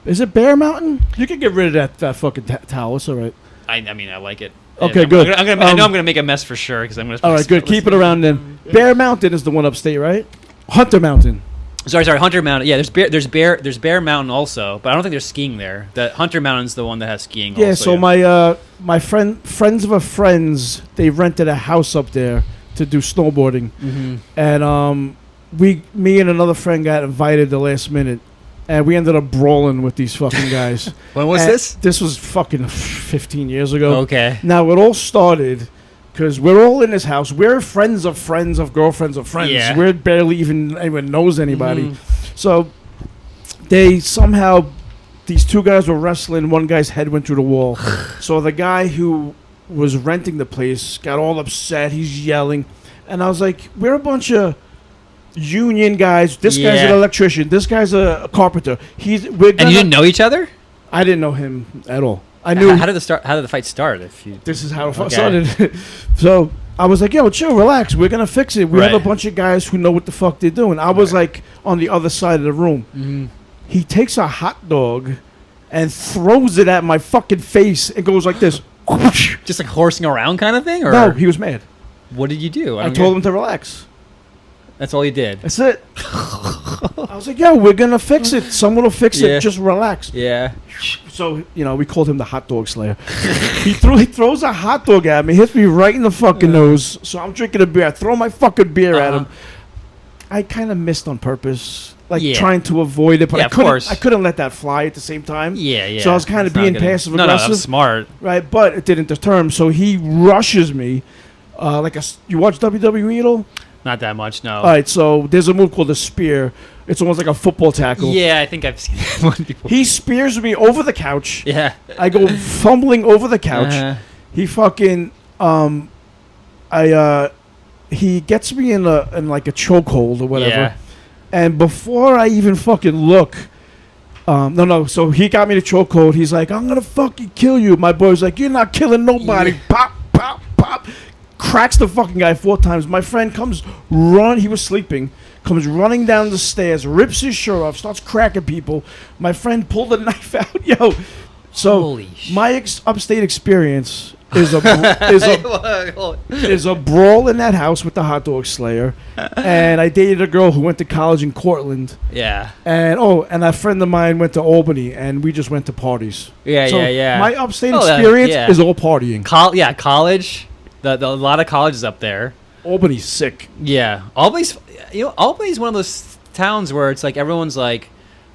Is it Bear Mountain? You can get rid of that fucking towel. It's all right. I mean, I like it. Okay, good. I know I'm gonna make a mess for sure because I'm gonna. All right, good. Keep it around then. Bear Mountain is the one upstate, right? Hunter Mountain. Sorry, Hunter Mountain. Yeah, there's Bear Mountain also, but I don't think there's skiing there. The Hunter Mountain's the one that has skiing. Yeah, also, my friends of a friends, they rented a house up there to do snowboarding, and me and another friend got invited the last minute, and we ended up brawling with these fucking guys. When was this? This was fucking 15 years ago. Okay. Now it all started because we're all in this house. We're friends of girlfriends of friends. Yeah. We're barely even anyone knows anybody. So they somehow, these two guys were wrestling. One guy's head went through the wall. So the guy who was renting the place, got all upset. He's yelling. And I was like, we're a bunch of union guys. This guy's an electrician. This guy's a carpenter. And you didn't know each other? I didn't know him at all. I knew. How did the fight start? This is how it started. So I was like, yo, chill, relax. We're going to fix it. We have a bunch of guys who know what the fuck they're doing. I was like on the other side of the room. Mm-hmm. He takes a hot dog and throws it at my fucking face. It goes like this. Just like horsing around kind of thing? Or? No, he was mad. What did you do? I told him to relax. That's all you did? That's it. I was like, yo, we're going to fix it. Someone will fix it. Just relax. Yeah. So, we called him the hot dog slayer. He throws a hot dog at me, hits me right in the fucking nose. So I'm drinking a beer. I throw my fucking beer at him. I kind of missed on purpose, trying to avoid it. But I couldn't let that fly at the same time. Yeah. So I was kind of being passive aggressive. No, that was smart. Right, but it didn't deter him. So he rushes me. You watch WWE at all? Not that much, no. All right, so there's a move called the spear. It's almost like a football tackle. Yeah, I think I've seen that one before. He spears me over the couch. Yeah. I go fumbling over the couch. He fucking he gets me in like a chokehold or whatever. Yeah. And before I even fucking look, so he got me to chokehold. He's like, I'm gonna fucking kill you. My boy's like, you're not killing nobody. Yeah. Pop, pop, pop. Cracks the fucking guy 4 times. My friend he was sleeping, comes running down the stairs, rips his shirt off, starts cracking people. My friend pulled a knife out. Yo. So my upstate experience is a brawl in that house with the hot dog slayer. And I dated a girl who went to college in Cortland. Yeah. And a friend of mine went to Albany, and we just went to parties. Yeah. My upstate experience is all partying. College. A lot of colleges up there. Albany's sick. Yeah, Albany's one of those towns where it's like everyone's like,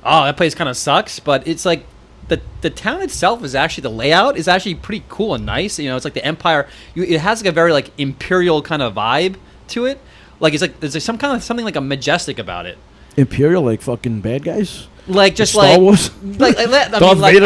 oh, that place kind of sucks, but it's like the town itself is actually, the layout is actually pretty cool and nice. It's like the Empire. It has like a very like imperial kind of vibe to it. Like it's like there's like something like a majestic about it. Imperial, like fucking bad guys. Like just Star like Wars? I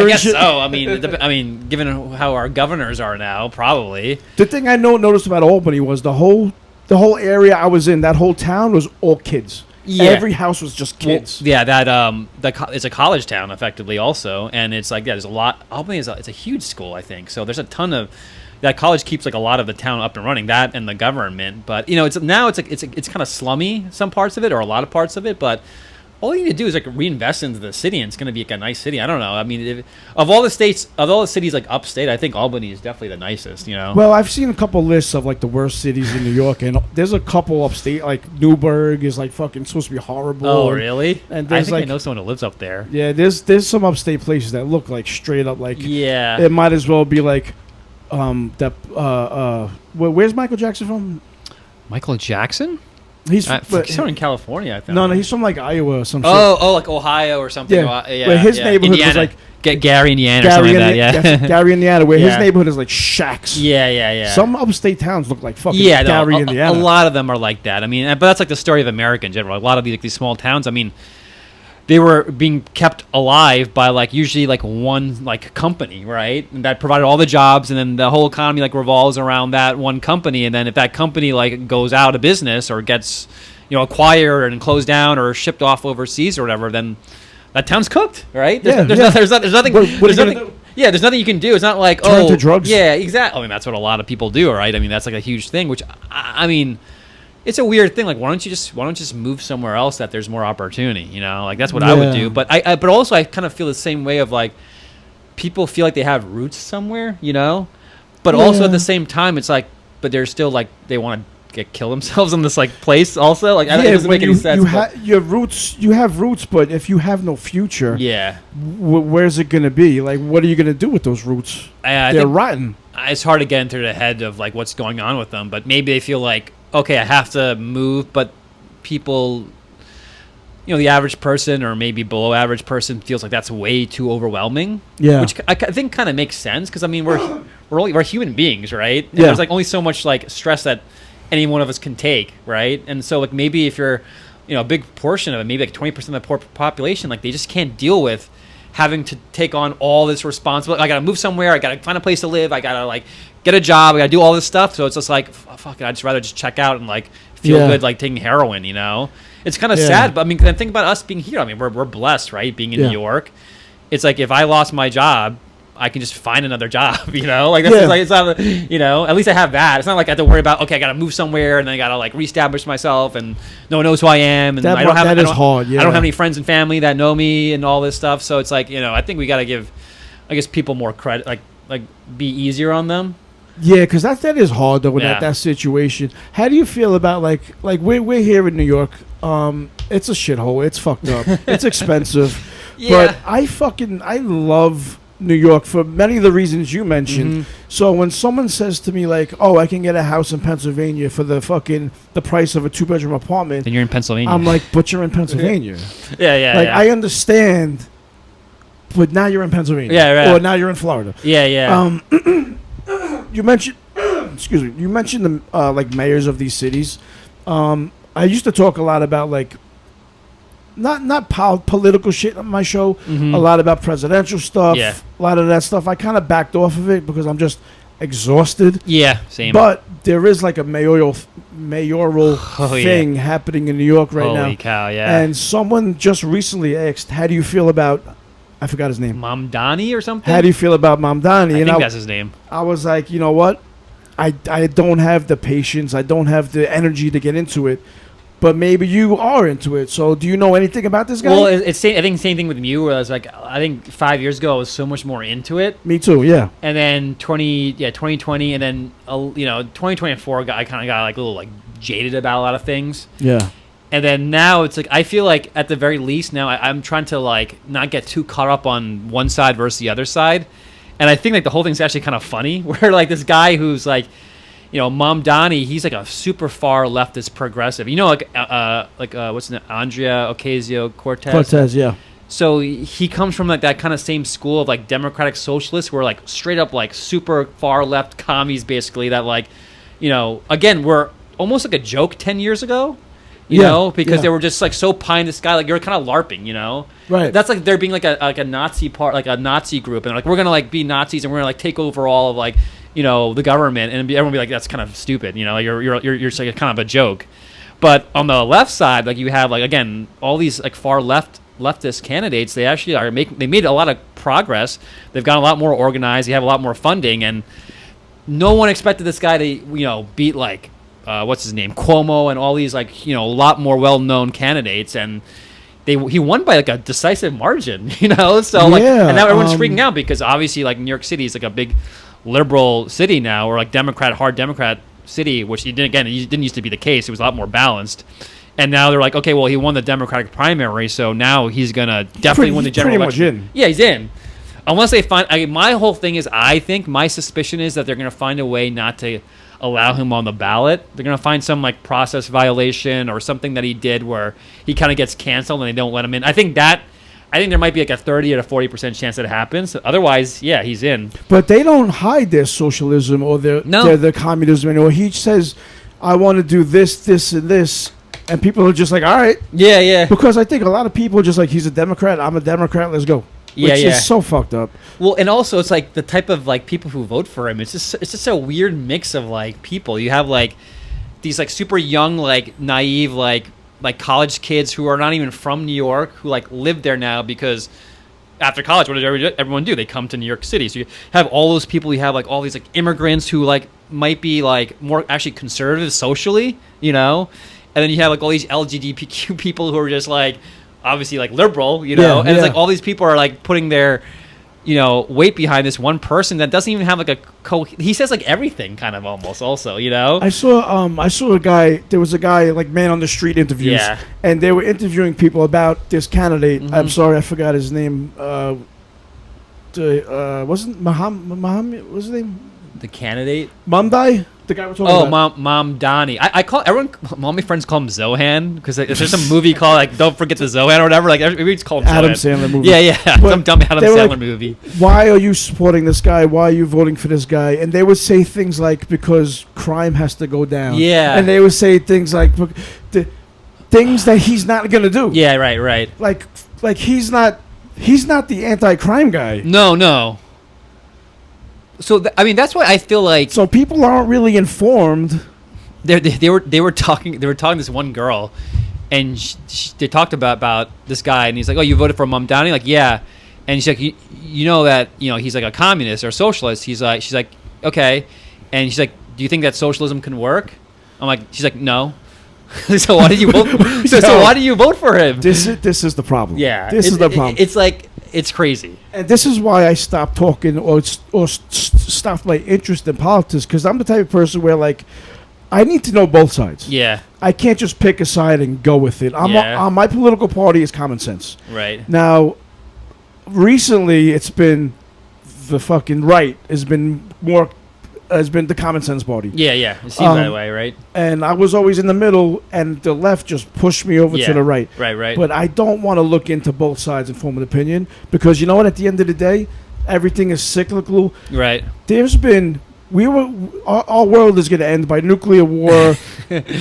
guess so. I mean, given how our governors are now, probably. The thing I noticed about Albany was the whole area I was in, that whole town was all kids. Yeah. Every house was just kids. Well, yeah, it's a college town effectively also, and it's like there's a lot. Albany it's a huge school, I think. So there's a ton of that college keeps like a lot of the town up and running. That and the government, but it's kind of slummy some parts of it or a lot of parts of it, but. All you need to do is like reinvest into the city, and it's going to be like a nice city. I don't know. I mean, of all the cities like upstate, I think Albany is definitely the nicest. Well, I've seen a couple lists of like the worst cities in New York, and there's a couple upstate, like Newburgh is like fucking supposed to be horrible. Oh, really? And I think I know someone who lives up there. Yeah, there's some upstate places that look like straight up like. Yeah. It might as well be like, where's Michael Jackson from? Michael Jackson? He's from in California, I think. No, he's from like Iowa or some shit. Oh, like Ohio or something. Yeah, where his neighborhood Indiana. was like Gary, Indiana, or something like that. Yeah, Gary, Indiana, where his neighborhood is like shacks. Yeah. Some upstate towns look like fucking Gary, Indiana. A lot of them are like that. I mean, but that's like the story of America in general. A lot of these small towns. I mean, they were being kept alive by like usually like one like company, right? And that provided all the jobs, and then the whole economy like revolves around that one company. And then if that company like goes out of business or gets acquired and closed down or shipped off overseas or whatever, then that town's cooked, right? There's nothing. Yeah, there's nothing you can do. It's not like turn to drugs. Yeah, exactly. I mean, that's what a lot of people do, right? I mean, that's like a huge thing. Which I mean. It's a weird thing. Like, why don't you just move somewhere else that there's more opportunity? Like that's what I would do. But but also I kind of feel the same way of like people feel like they have roots somewhere, But also at the same time, it's like, but they're still like they want to kill themselves in this like place. Also, like it doesn't make any sense. You have roots, but if you have no future, where's it gonna be? Like, what are you gonna do with those roots? They're rotten. It's hard to get into the head of like what's going on with them, but maybe they feel like. Okay, I have to move, but people, the average person or maybe below average person feels like that's way too overwhelming. Yeah, which I think kind of makes sense because I mean we're human beings, right? And there's like only so much like stress that any one of us can take, right? And so like maybe if you're, a big portion of it, maybe like 20% of the population, like they just can't deal with having to take on all this responsibility. I got to move somewhere. I got to find a place to live. I got to like get a job. I got to do all this stuff. So it's just like, fuck it. I'd just rather just check out and like feel good, like taking heroin, you know? It's kind of sad, but I mean, think about us being here. I mean, we're blessed, right? Being in New York. It's like if I lost my job, I can just find another job, you know? Like, that's like, it's not, you know, at least I have that. It's not like I have to worry about, okay, I got to move somewhere and then I got to like reestablish myself and no one knows who I am. And I don't have any friends and family that know me and all this stuff. So it's like, you know, I think we got to give, I guess, people more credit, like be easier on them. Yeah, because that is hard though in that situation. How do you feel about like we're here in New York? It's a shithole. It's fucked up. It's expensive. But I love New York for many of the reasons you mentioned. So when someone says to me like, "Oh, I can get a house in Pennsylvania for the price of a 2-bedroom apartment," then you're in Pennsylvania. I'm like, "But you're in Pennsylvania." Like I understand, but now you're in Pennsylvania. Or now you're in Florida. You mentioned, excuse me. You mentioned the like mayors of these cities. I used to talk a lot about like, not political shit on my show. A lot about presidential stuff. A lot of that stuff. I kind of backed off of it because I'm just exhausted. Same. But there is like a mayoral thing happening in New York right now. Holy cow! And someone just recently asked, "How do you feel about?" I forgot his name. Mamdani or something? How do you feel about Mamdani? I think that's his name. I was like, you know what? I don't have the patience. I don't have the energy to get into it. But maybe you are into it. So do you know anything about this guy? Well, I think same thing with you. Where I was like, I think 5 years ago I was so much more into it. Me too. Yeah. And then 2020, and then 2024, I kind of got like a little like jaded about a lot of things. Yeah. And then now it's like I feel like at the very least now I'm trying to like not get too caught up on one side versus the other side, and I think like the whole thing's actually kind of funny. Where like this guy who's like, you know, Mamdani, he's like a super far leftist progressive. You know, like what's his name? Andrea Ocasio-Cortez. Cortez, yeah. So he comes from like that kind of same school of like democratic socialists, who are like straight up like super far left commies, basically. That like, you know, again, were almost like a joke 10 years ago. You know, because they were just like so pie in the sky, like you're kind of LARPing, you know. Right. That's like they're being like a Nazi part, like a Nazi group, and like we're gonna like be Nazis and we're gonna like take over all of like, you know, the government, and everyone will be like, that's kind of stupid, you know. Like you're just like kind of a joke. But on the left side, like you have like again all these like far leftist candidates. They actually are they made a lot of progress. They've gotten a lot more organized. They have a lot more funding, and no one expected this guy to beat like. What's his name, Cuomo, and all these like, you know, a lot more well-known candidates, and he won by like a decisive margin, you know. So like, and now everyone's freaking out because obviously like New York City is like a big liberal city now, or like hard Democrat city, which it didn't used to be the case. It was a lot more balanced, and now they're like, okay, well, he won the Democratic primary, so now he's gonna definitely win the general election. Yeah, he's in. Unless they find, my whole thing is, I think my suspicion is that they're gonna find a way not to allow him on the ballot. They're going to find some like process violation or something that he did where he kind of gets canceled and they don't let him in. I think there might be like a 30 or a 40% chance that it happens. Otherwise, yeah, he's in. But they don't hide their socialism or their communism anymore. He says, I want to do this, this, and this. And people are just like, all right. Yeah. Because I think a lot of people are just like, he's a Democrat, I'm a Democrat, let's go. Which is so fucked up. Well, and also it's like the type of like people who vote for him. It's just a weird mix of like people. You have like these like super young, like naive, like college kids who are not even from New York, who like live there now because after college, what does everyone do? They come to New York City. So you have all those people. You have like all these like immigrants who like might be like more actually conservative socially, you know, and then you have like all these LGBTQ people who are just like. Obviously like liberal, you know, and it's like all these people are like putting their, you know, weight behind this one person that doesn't even have like he says like everything kind of almost also, you know. I saw a guy, there was a guy like man on the street interviews and they were interviewing people about this candidate. I'm sorry, I forgot his name. Wasn't Muhammad, what's his name? The candidate? Mamdai? The guy we're talking about. Mamdani. I call everyone. All my friends call him Zohan because there's some movie called like Don't Forget the Zohan or whatever. Like maybe it's called Adam Zohan. Sandler movie. Yeah. Some dumb Adam Sandler movie. Why are you supporting this guy? Why are you voting for this guy? And they would say things like because crime has to go down. Yeah. And they would say things like things that he's not gonna do. Yeah. Right. Like he's not the anti-crime guy. No. I mean, that's why I feel like So people aren't really informed. they were talking to this one girl, and they talked about this guy, and he's like, "Oh, you voted for Mom Downey?" Like, yeah, and she's like, "You know that he's like a communist or a socialist?" She's like, "Okay," and she's like, "Do you think that socialism can work?" I'm like, she's like, "No." So why did you vote? So why do you vote for him? This is the problem. Yeah, this is the problem. It's like it's crazy, and this is why I stopped talking or stopped my interest in politics, because I'm the type of person where like I need to know both sides. Yeah, I can't just pick a side and go with it. My political party is common sense. Right. Now, recently it's been the fucking right has been the common sense party. Yeah. It seems that way, right? And I was always in the middle, and the left just pushed me over to the right. Right. But I don't want to look into both sides and form an opinion, because you know what? At the end of the day, everything is cyclical. Right. There's been our world is going to end by nuclear war,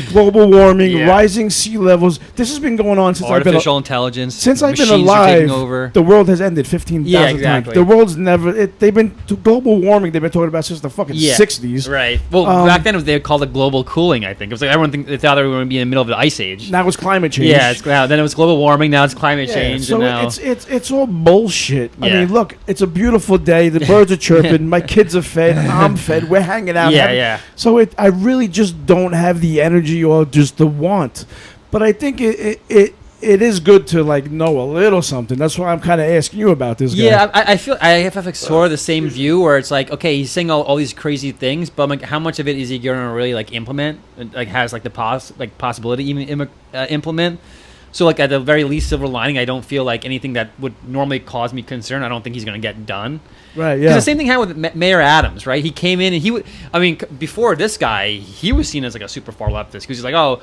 global warming, rising sea levels. This has been going on since artificial intelligence. Since I've been alive, the world has ended 15,000 times. The world's never. They've been global warming. They've been talking about since the fucking 60s. Right. Well, back then they called it global cooling. I think it was like everyone they thought they were going to be in the middle of the ice age. Now it's climate change. Yeah. Then it was global warming. Now it's climate change. So and now it's all bullshit. I mean, look, it's a beautiful day. The birds are chirping. My kids are fed. I'm fed. We're hanging out. Yeah. So I really just don't have the energy or just the want. But I think it is good to like know a little something. That's why I'm kind of asking you about this guy. Yeah, I feel I have like sort of the same view where it's like, okay, he's saying all these crazy things, but I'm like, how much of it is he going to really like implement? Like has like the possibility even implement? So like at the very least, silver lining, I don't feel like anything that would normally cause me concern, I don't think he's going to get done. Right, yeah. The same thing happened with Mayor Adams, right? He came in and before this guy, he was seen as like a super far leftist because he's like, oh,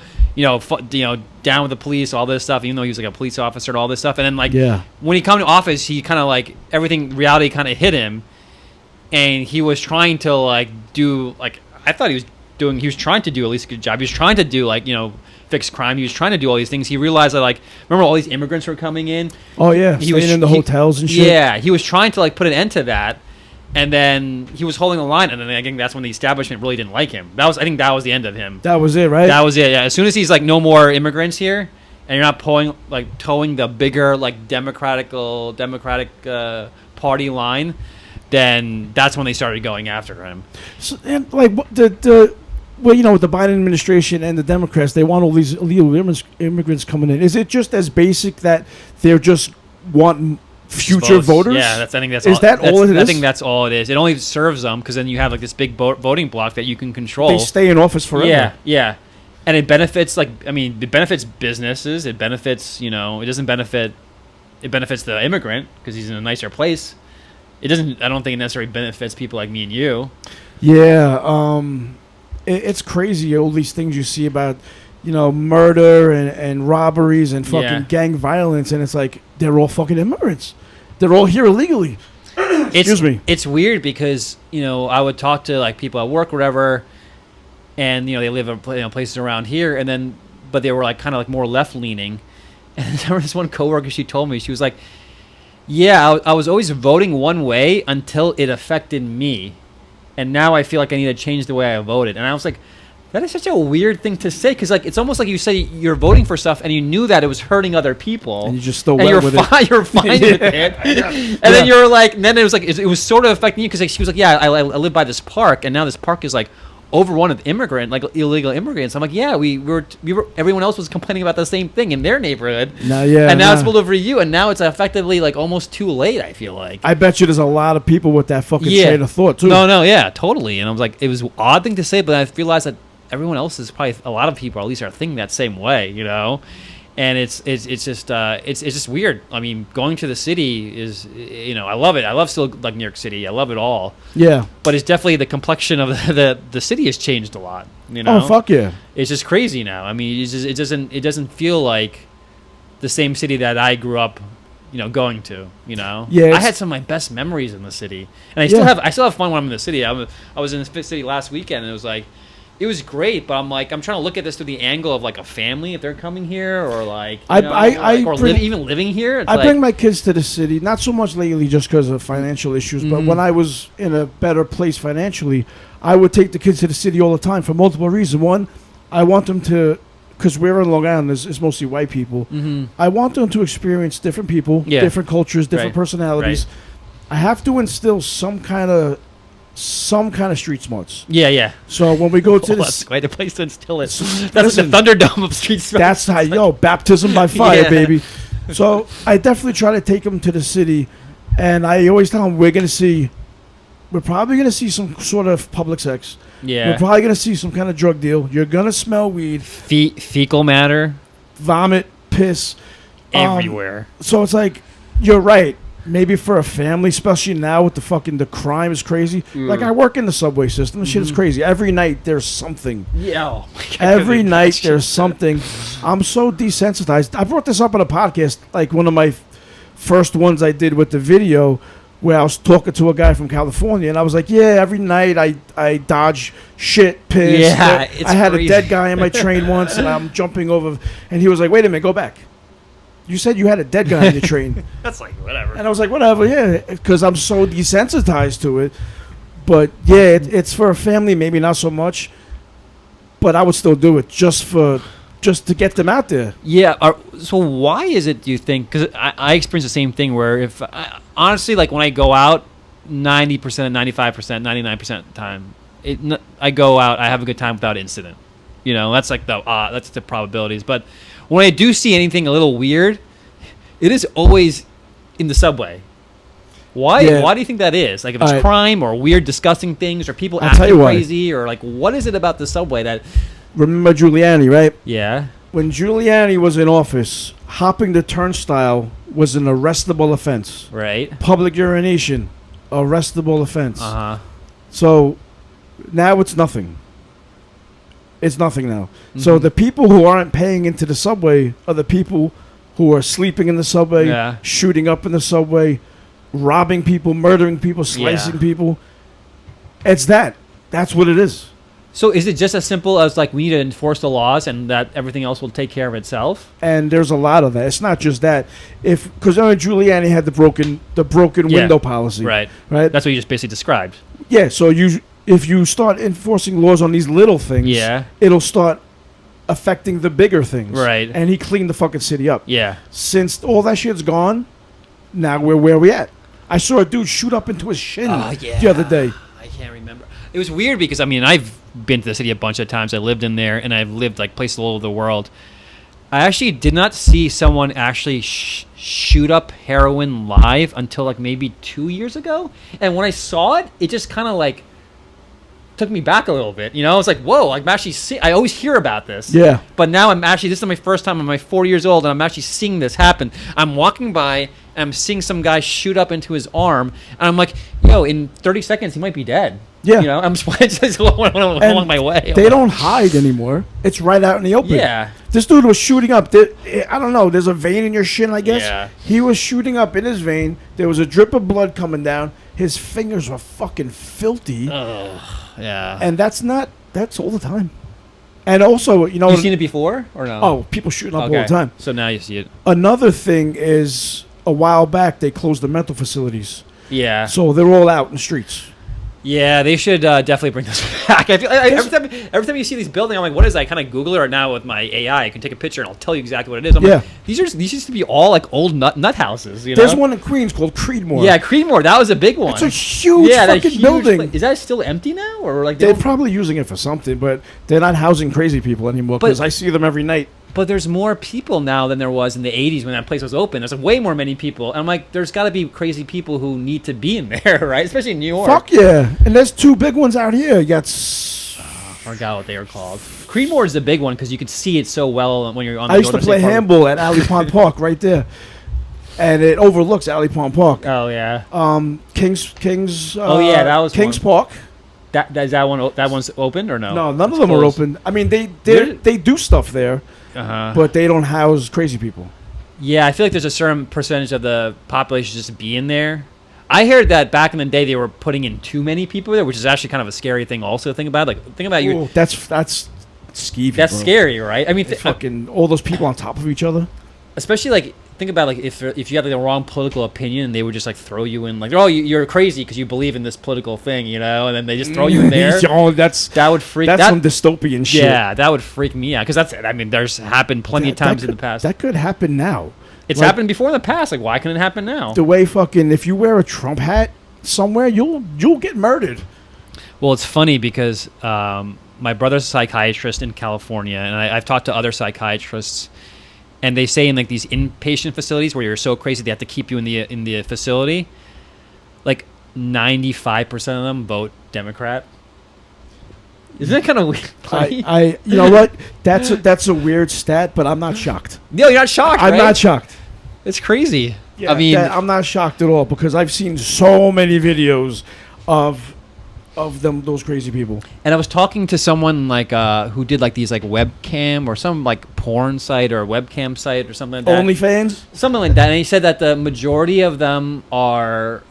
down with the police, all this stuff, even though he was like a police officer and all this stuff. And then like when he came to office, he kind of like reality kind of hit him, and he was trying to like do like I thought he was trying to do at least a good job. He was trying to do like fix crime. He was trying to do all these things. He realized that like remember all these immigrants were coming in. Oh yeah, he was in the hotels and shit. Yeah, he was trying to like put an end to that, and then he was holding the line. And then I think that's when the establishment really didn't like him. I think that was the end of him. That was it, right? That was it. Yeah. As soon as he's like no more immigrants here, and you're not towing the bigger like democratic party line, then that's when they started going after him. So, and like with the Biden administration and the Democrats, they want all these illegal immigrants coming in. Is it just as basic that they're just want future voters? Yeah, I think that's all it is? I think that's all it is. It only serves them because then you have like this big voting block that you can control. They stay in office forever. Yeah. And it benefits it benefits businesses. It benefits, it benefits the immigrant because he's in a nicer place. I don't think it necessarily benefits people like me and you. Yeah, it's crazy, all these things you see about, murder and robberies and fucking gang violence, and it's like, they're all fucking immigrants. They're all here illegally. Excuse me. It's weird because, I would talk to, like, people at work or whatever, and, they live in places around here, but they were, like, kind of, like, more left-leaning. And there was this one coworker, she told me, she was like, yeah, I was always voting one way until it affected me. And now I feel like I need to change the way I voted. And I was like, that is such a weird thing to say. Because like it's almost like you say you're voting for stuff and you knew that it was hurting other people. And you just still went with it. You're fine with it. And then you're like, and then it was like, it was sort of affecting you. Because like, she was like, yeah, I live by this park. And now this park is like overrun with illegal immigrants. I'm like, yeah, we were everyone else was complaining about the same thing in their neighborhood. Now it's spilled over to you, and now it's effectively like almost too late, I feel like. I bet you there's a lot of people with that fucking train of thought too. No, yeah, totally. And I was like, it was an odd thing to say, but I realized that everyone else is probably, a lot of people at least are thinking that same way, And it's just weird. I mean, going to the city is, I love it. I love still like New York City. I love it all. Yeah. But it's definitely the complexion of the city has changed a lot. Oh fuck yeah! It's just crazy now. I mean, it doesn't feel like the same city that I grew up, going to. Yeah. I had some of my best memories in the city, and I still have fun when I'm in the city. I was in the city last weekend, and it was like, It was great, but I'm trying to look at this through the angle of like a family if they're coming here, or like even living here. I bring my kids to the city, not so much lately just because of financial issues, but when I was in a better place financially, I would take the kids to the city all the time for multiple reasons. One, I want them to, because we're in Long Island, it's mostly white people. I want them to experience different people, different cultures, different personalities. I have to instill some kind of street smarts. Yeah. So when we go to that's quite a place to instill it. That's the Thunderdome of street smarts. That's how, baptism by fire, baby. So I definitely try to take them to the city, and I always tell them we're probably going to see some sort of public sex. Yeah. We're probably going to see some kind of drug deal. You're going to smell weed. Fecal matter. Vomit, piss. Everywhere. So it's like, you're right. Maybe for a family, especially now with the crime is crazy. Like, I work in the subway system. The shit is crazy. Every night there's something. Yeah. Oh my God, every night there's something. I'm so desensitized. I brought this up on a podcast, like one of my first ones I did with the video, where I was talking to a guy from California, and I was like, yeah, every night I dodge shit, piss. Yeah, I had crazy. a dead guy on my train once, and I'm jumping over, and he was like, wait a minute, go back. You said you had a dead guy on your train. That's like, whatever. And I was like, whatever, yeah, because I'm so desensitized to it. But, yeah, it's for a family, maybe not so much. But I would still do it just to get them out there. Yeah. So why is it, do you think? Because I experience the same thing where honestly, like when I go out, 90%, 95%, 99% of the time, I go out, I have a good time without incident. That's like that's the probabilities. But when I do see anything a little weird, it is always in the subway. Why? Yeah. Why do you think that is? Like if it's crime or weird, disgusting things, or people I'll tell acting you why. crazy, or like what is it about the subway that? Remember Giuliani, right? Yeah. When Giuliani was in office, hopping the turnstile was an arrestable offense. Right. Public urination, arrestable offense. So now it's nothing. It's nothing now. So the people who aren't paying into the subway are the people who are sleeping in the subway, shooting up in the subway, robbing people, murdering people, slicing people. It's that. That's what it is. So is it just as simple as like we need to enforce the laws and that everything else will take care of itself? And there's a lot of that. It's not just that. Because Giuliani had the broken window policy. Right. That's what you just basically described. Yeah. So if you start enforcing laws on these little things, it'll start affecting the bigger things. Right. And he cleaned the fucking city up. Yeah. Since all that shit's gone, now we're where we at. I saw a dude shoot up into his shin the other day. I can't remember. It was weird because, I've been to the city a bunch of times. I lived in there, and I've lived like places all over the world. I actually did not see someone actually shoot up heroin live until like maybe 2 years ago. And when I saw it, it just kind of like took me back a little bit. I was like, whoa, I'm actually I always hear about this. Yeah. But now this is my first time. I'm 4 years old, and I'm actually seeing this happen. I'm walking by, and I'm seeing some guy shoot up into his arm, and I'm like, yo, in 30 seconds, he might be dead. Yeah. I'm just along my way. They don't hide anymore. It's right out in the open. Yeah. This dude was shooting up. I don't know. There's a vein in your shin, I guess. Yeah. He was shooting up in his vein. There was a drip of blood coming down. His fingers were fucking filthy. Ugh. Yeah. And that's all the time. And also, You've seen it before or no? Oh, people shooting up all the time. So now you see it. Another thing is, a while back, they closed the mental facilities. Yeah. So they're all out in the streets. Yeah, they should definitely bring this back. I feel every time you see these buildings, I'm like, what is that? I kind of Google it right now with my AI. I can take a picture and I'll tell you exactly what it is. I'm like, these used to be all like old nut houses. There's one in Queens called Creedmoor. Yeah, Creedmoor. That was a big one. It's a huge fucking building. Is that still empty now, or like they're probably using it for something, but they're not housing crazy people anymore because I see them every night. But there's more people now than there was in the 80s when that place was open. There's way more many people. And I'm like, there's got to be crazy people who need to be in there, right? Especially in New York. Fuck yeah. And there's two big ones out here. You got... I forgot what they were called. Creedmoor is the big one because you could see it so well when you're on the I used to play handball at Alley Pond Park right there. And it overlooks Alley Pond Park. Oh, yeah. Kings that was Kings one. Park. That one's open or no? No, none of them are open. I mean, they do stuff there. But they don't house crazy people. Yeah, I feel like there's a certain percentage of the population just being there. I heard that back in the day they were putting in too many people there, which is actually kind of a scary thing. Also, think about Ooh, that's skeevy. That's bro. scary, right? I mean, fucking all those people on top of each other. Especially like think about like if you had like the wrong political opinion, they would just like throw you in like, oh, you're crazy because you believe in this political thing, you know, and then they just throw you in there. Oh, that would freak. That's some dystopian shit. Yeah, that would freak me out because I mean, there's happened plenty of times in the past. That could happen now. It's happened before in the past. Like, why can it happen now? The way fucking if you wear a Trump hat somewhere, you'll get murdered. Well, it's funny because my brother's a psychiatrist in California, and I've talked to other psychiatrists, and they say in like these inpatient facilities where you're so crazy they have to keep you in the facility, like 95% of them vote Democrat. Isn't that kind of weird? I you know what? That's a weird stat, but I'm not shocked. No, you're not shocked. I'm not shocked. It's crazy. Yeah, I mean, I'm not shocked at all because I've seen so many videos of those crazy people. And I was talking to someone like who did like these like webcam or some like porn site or webcam site or something like that. OnlyFans? Something like that. And he said that the majority of them are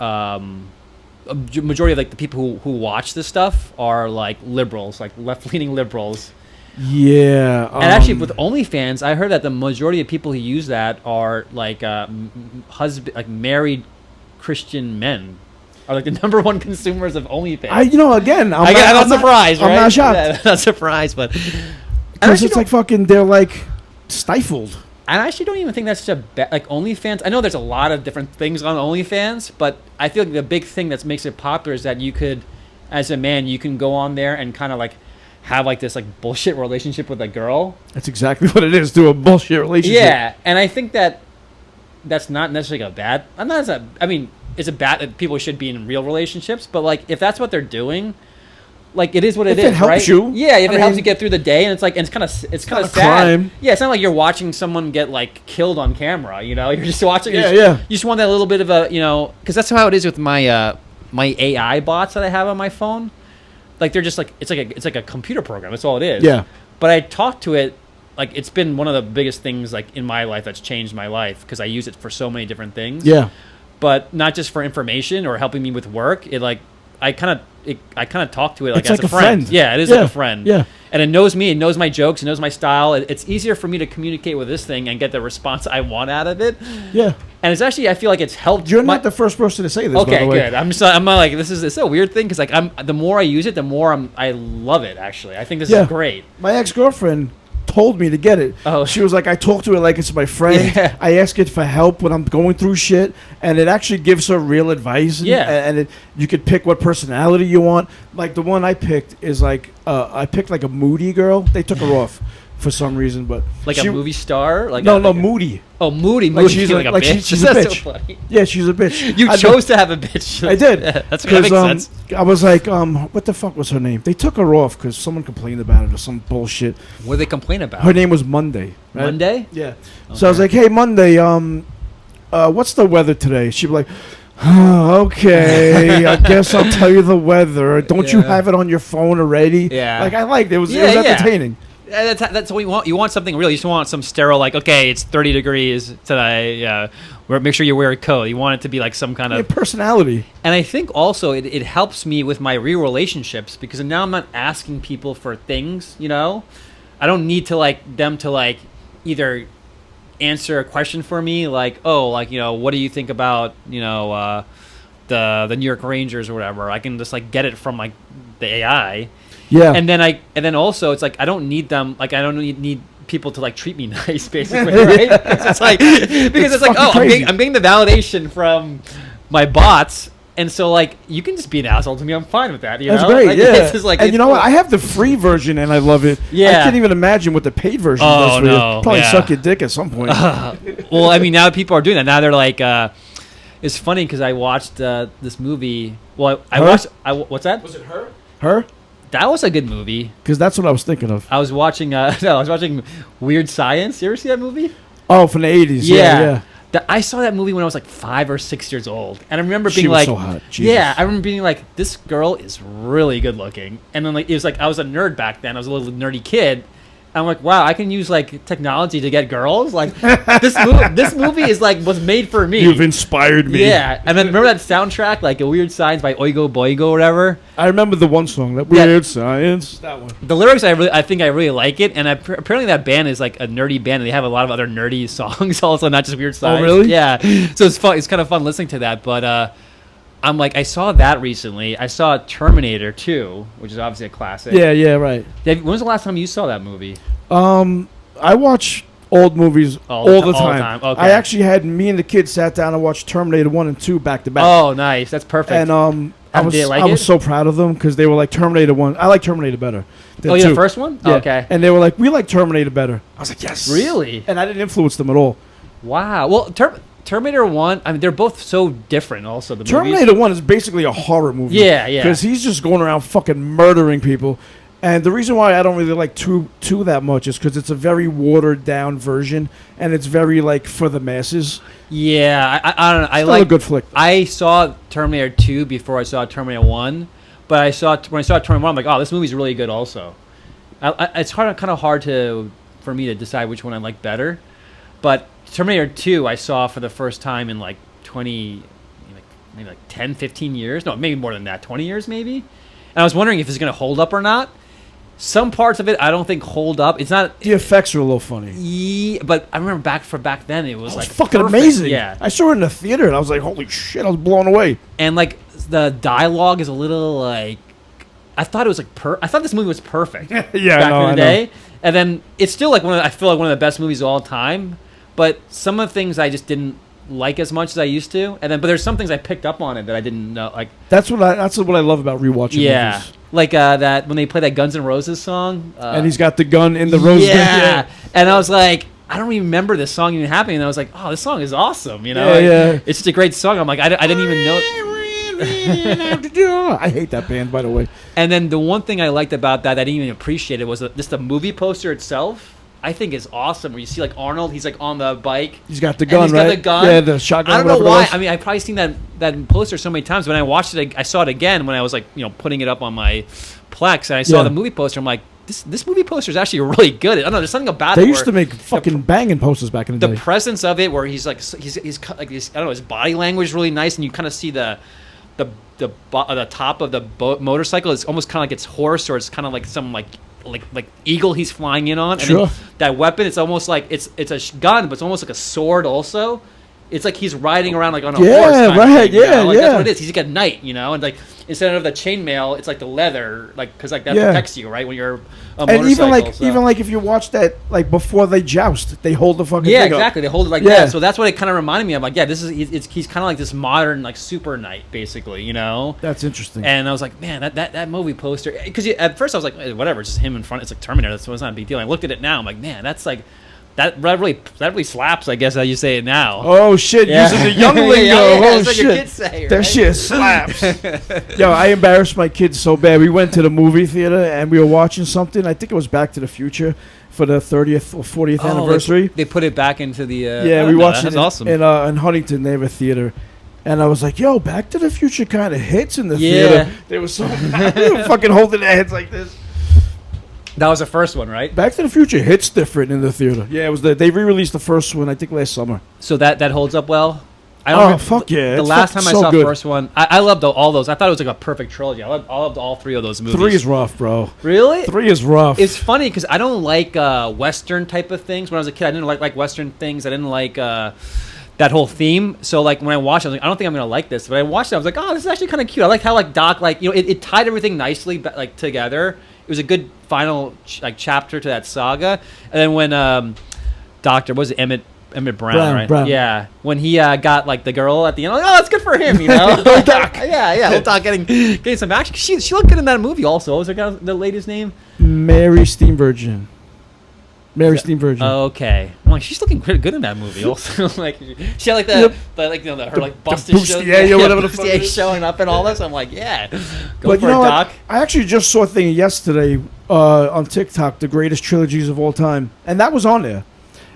majority of like the people who watch this stuff are like liberals, like left-leaning liberals. Yeah. And actually with OnlyFans, I heard that the majority of people who use that are like married Christian men. Are like the number one consumers of OnlyFans. Again, I'm not surprised, right? I'm not shocked. Yeah, not surprised, but because it's like fucking, they're like stifled. I actually don't even think that's such a like OnlyFans. I know there's a lot of different things on OnlyFans, but I feel like the big thing that makes it popular is that you could, as a man, you can go on there and kind of like have like this like bullshit relationship with a girl. That's exactly what it is, to a bullshit relationship. Yeah, and I think that's not necessarily a bad. I mean, it's a bad. People should be in real relationships, but like if that's what they're doing, like it is what it is. If it helps right? you, yeah. If it helps you get through the day, and it's kind of sad. Crime. Yeah, it's not like you're watching someone get like killed on camera. You know, you're just watching. Yeah, You just want that little bit of a, because that's how it is with my my AI bots that I have on my phone. Like they're just like it's like a computer program. That's all it is. Yeah. But I talk to it. Like it's been one of the biggest things like in my life that's changed my life because I use it for so many different things. Yeah. But not just for information or helping me with work. It like I kind of talk to it like as a friend. Yeah, it is like a friend. Yeah. And it knows me. It knows my jokes. It knows my style. It's easier for me to communicate with this thing and get the response I want out of it. Yeah. And it's actually, I feel like it's helped. You're not the first person to say this. Okay, by the way. good. I'm not like it's a weird thing because like the more I use it, the more I love it. Actually, I think this is great. My ex-girlfriend told me to get it. Oh. She was like, I talk to her like it's my friend. Yeah. I ask it for help when I'm going through shit, and it actually gives her real advice. And you could pick what personality you want. Like the one I picked is like I picked like a moody girl. They took her off for some reason, but like a movie star. Like no, moody. Oh, moody. Like she's like a bitch. She's a bitch. So funny. Yeah, she's a bitch. You chose to have a bitch. I did. Yeah, that makes sense. I was like, what the fuck was her name? They took her off because someone complained about it or some bullshit. What did they complain about? Her name was Monday. Right? Monday? Yeah. Okay. So I was like, hey, Monday, what's the weather today? She'd be like, okay, I guess I'll tell you the weather. Don't you have it on your phone already? Yeah. Like I liked it. It was entertaining. That's what you want. You want something real. You just want some sterile, like, okay, it's 30 degrees today. Make sure you wear a coat. You want it to be like some kind of personality. And I think also it helps me with my real relationships because now I'm not asking people for things. I don't need to like them to like either answer a question for me, like, oh, like what do you think about the New York Rangers or whatever. I can just like get it from like the AI. Yeah. And then also it's like I don't need them, like I don't need people to like treat me nice, basically, right? It's like because it's like, oh, I'm getting the validation from my bots, and so like you can just be an asshole to me. I'm fine with that. That's great. Like, yeah. It's just like, and you know what? I have the free version and I love it. Yeah. I can't even imagine what the paid version does for you. Probably suck your dick at some point. Well, I mean, now people are doing that. Now they're like, it's funny because I watched this movie. Well, I watched. What's that? Was it her? Her? That was a good movie. Because that's what I was thinking of. I was watching. I was watching Weird Science. You ever see that movie? Oh, from the 80s. Yeah. I saw that movie when I was like 5 or 6 years old, and I remember being she was like, so hot. Jesus. Yeah, I remember being like, this girl is really good looking, and then like it was like I was a nerd back then. I was a little nerdy kid, I'm like, wow, I can use like technology to get girls. Like this movie is like was made for me. You've inspired me. Yeah, and then remember that soundtrack, like a Weird Science by Oigo Boigo or whatever. I remember the one song, that Weird Science. That one. The lyrics, I think I really like it, and apparently that band is like a nerdy band, and they have a lot of other nerdy songs also, not just Weird Science. Oh, really? Yeah. So it's fun. It's kind of fun listening to that, but I'm like, I saw that recently. I saw Terminator 2, which is obviously a classic. Yeah, right. When was the last time you saw that movie? I watch old movies all the time. Okay. I actually had me and the kids sat down and watched Terminator 1 and 2 back to back. Oh, nice. That's perfect. And I was so proud of them because they were like, Terminator 1. I like Terminator better. Oh, yeah, the first one? Yeah. Okay. And they were like, we like Terminator better. I was like, yes. Really? And I didn't influence them at all. Wow. Well, Terminator 1, I mean, they're both so different also. The Terminator movies. 1 is basically a horror movie. Yeah. Because he's just going around fucking murdering people. And the reason why I don't really like 2 that much is because it's a very watered down version, and it's very like for the masses. Yeah, I don't know. Still a good flick. I saw Terminator 2 before I saw Terminator 1, but when I saw Terminator 1, I'm like, oh, this movie's really good also. It's kind of hard for me to decide which one I like better, but Terminator 2 I saw for the first time in like 10, 15 years. No, maybe more than that, 20 years maybe. And I was wondering if it's going to hold up or not. Some parts of it I don't think hold up. It's not. The effects are a little funny. Yeah, but I remember back then it was like fucking perfect. amazing. Yeah, I saw it in the theater and I was like, holy shit! I was blown away. And like the dialogue is a little like, I thought it was like I thought this movie was perfect. Yeah, back in the day. Know. And then it's still like I feel like one of the best movies of all time. But some of the things I just didn't like as much as I used to. But there's some things I picked up on it that I didn't know. Like that's what I love about rewatching movies. Like that when they play that Guns N' Roses song, and he's got the gun in the rose. Yeah, and I was like, I don't even remember this song even happening. And I was like, oh, this song is awesome. You know, it's just a great song. I'm like, I didn't even know. I hate that band, by the way. And then the one thing I liked about that I didn't even appreciate it was just the movie poster itself. I think is awesome. Where you see like Arnold, he's like on the bike. He's got the gun, he's right? Got the gun. Yeah, the shotgun. I don't know why. I mean, I've probably seen that poster so many times. When I watched it, I saw it again when I was like, putting it up on my Plex, and I saw the movie poster. I'm like, this movie poster is actually really good. I don't know. There's something about it. They used to make fucking banging posters back in the day. The presence of it, where he's like like his, I don't know, his body language is really nice, and you kind of see the top of the motorcycle. It's almost kind of like it's horse, or it's kind of like some like eagle he's flying in on. Sure. And that weapon, it's almost like it's a gun, but it's almost like a sword also. It's like he's riding around like on a horse. Right. Thing, That's what it is. He's like a knight, and like instead of the chainmail, it's like the leather, like because like that protects you, right? When you're a motorcycle. And even like if you watch that, like before they joust, they hold the fucking thing exactly. up. They hold it like that. So that's what it kind of reminded me of. Like, this is he's kind of like this modern like super knight, basically. That's interesting. And I was like, man, that movie poster. Because at first I was like, whatever, it's just him in front. It's like Terminator. So it's not a big deal. I looked at it now. I'm like, man, that's like. That really slaps, I guess, how you say it now. Oh, shit. Using the young lingo. Oh, shit. Your kids say, right? That shit slaps. Yo, I embarrassed my kids so bad. We went to the movie theater, and we were watching something. I think it was Back to the Future for the 30th or 40th anniversary. They put it back into the... we watched it awesome. in Huntington. They have a theater. And I was like, yo, Back to the Future kind of hits in the theater. They were so bad. They were fucking holding their heads like this. That was the first one, right? Back to the Future hits different in the theater. Yeah, it was. They re-released the first one, I think, last summer. So that holds up well? Fuck yeah. The last time I saw the first one, I loved all those. I thought it was like a perfect trilogy. I loved all three of those movies. 3 is rough, bro. Really? 3 is rough. It's funny because I don't like Western type of things. When I was a kid, I didn't like Western things. I didn't like that whole theme. So like when I watched it, I was like, I don't think I'm gonna like this. But I watched it, I was like, oh, this is actually kind of cute. I like how like Doc it tied everything nicely like together. It was a good final chapter to that saga. And then when Emmett Brown, right? Brown. Yeah, when he got like the girl at the end, I'm like, oh, that's good for him, Old Doc. yeah, Old Doc getting some action. She looked good in that movie. Also, what was the lady's name? Mary Steenburgen. Okay, I'm like, she's looking good in that movie. Also, like she had like her busted bustier, whatever the fuck it is. showing up and all this. I'm like, yeah, go but for it, Doc. I actually just saw a thing yesterday on TikTok, the greatest trilogies of all time, and that was on there,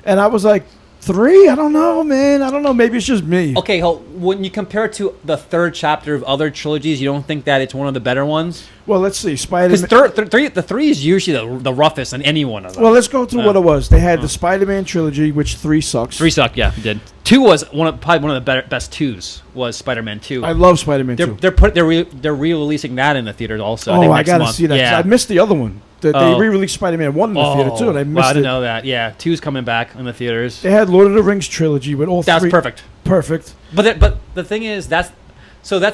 and I was like, 3? I don't know, man. I don't know. Maybe it's just me. Okay, when you compare it to the third chapter of other trilogies, you don't think that it's one of the better ones? Well, let's see. Spider-Man. Because the 3 is usually the roughest on any one of them. Well, let's go through what it was. They had the Spider-Man trilogy, which 3 sucks. 3 sucked, yeah, it did. 2 was probably one of the best 2s. Was Spider-Man 2. I love Spider-Man 2. They're re-releasing that in the theaters also. I gotta see that. Yeah. I missed the other one. They re-released Spider-Man 1 in the theater too, and I missed I it. didn't know that. Yeah, 2's coming back in the theaters. They had Lord of the Rings trilogy with all 3. That's perfect. Perfect. But the thing is, that's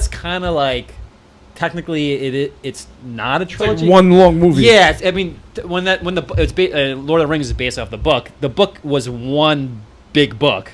kind of like technically it's not a trilogy. Like one long movie. Yeah, I mean when Lord of the Rings is based off the book. The book was one big book,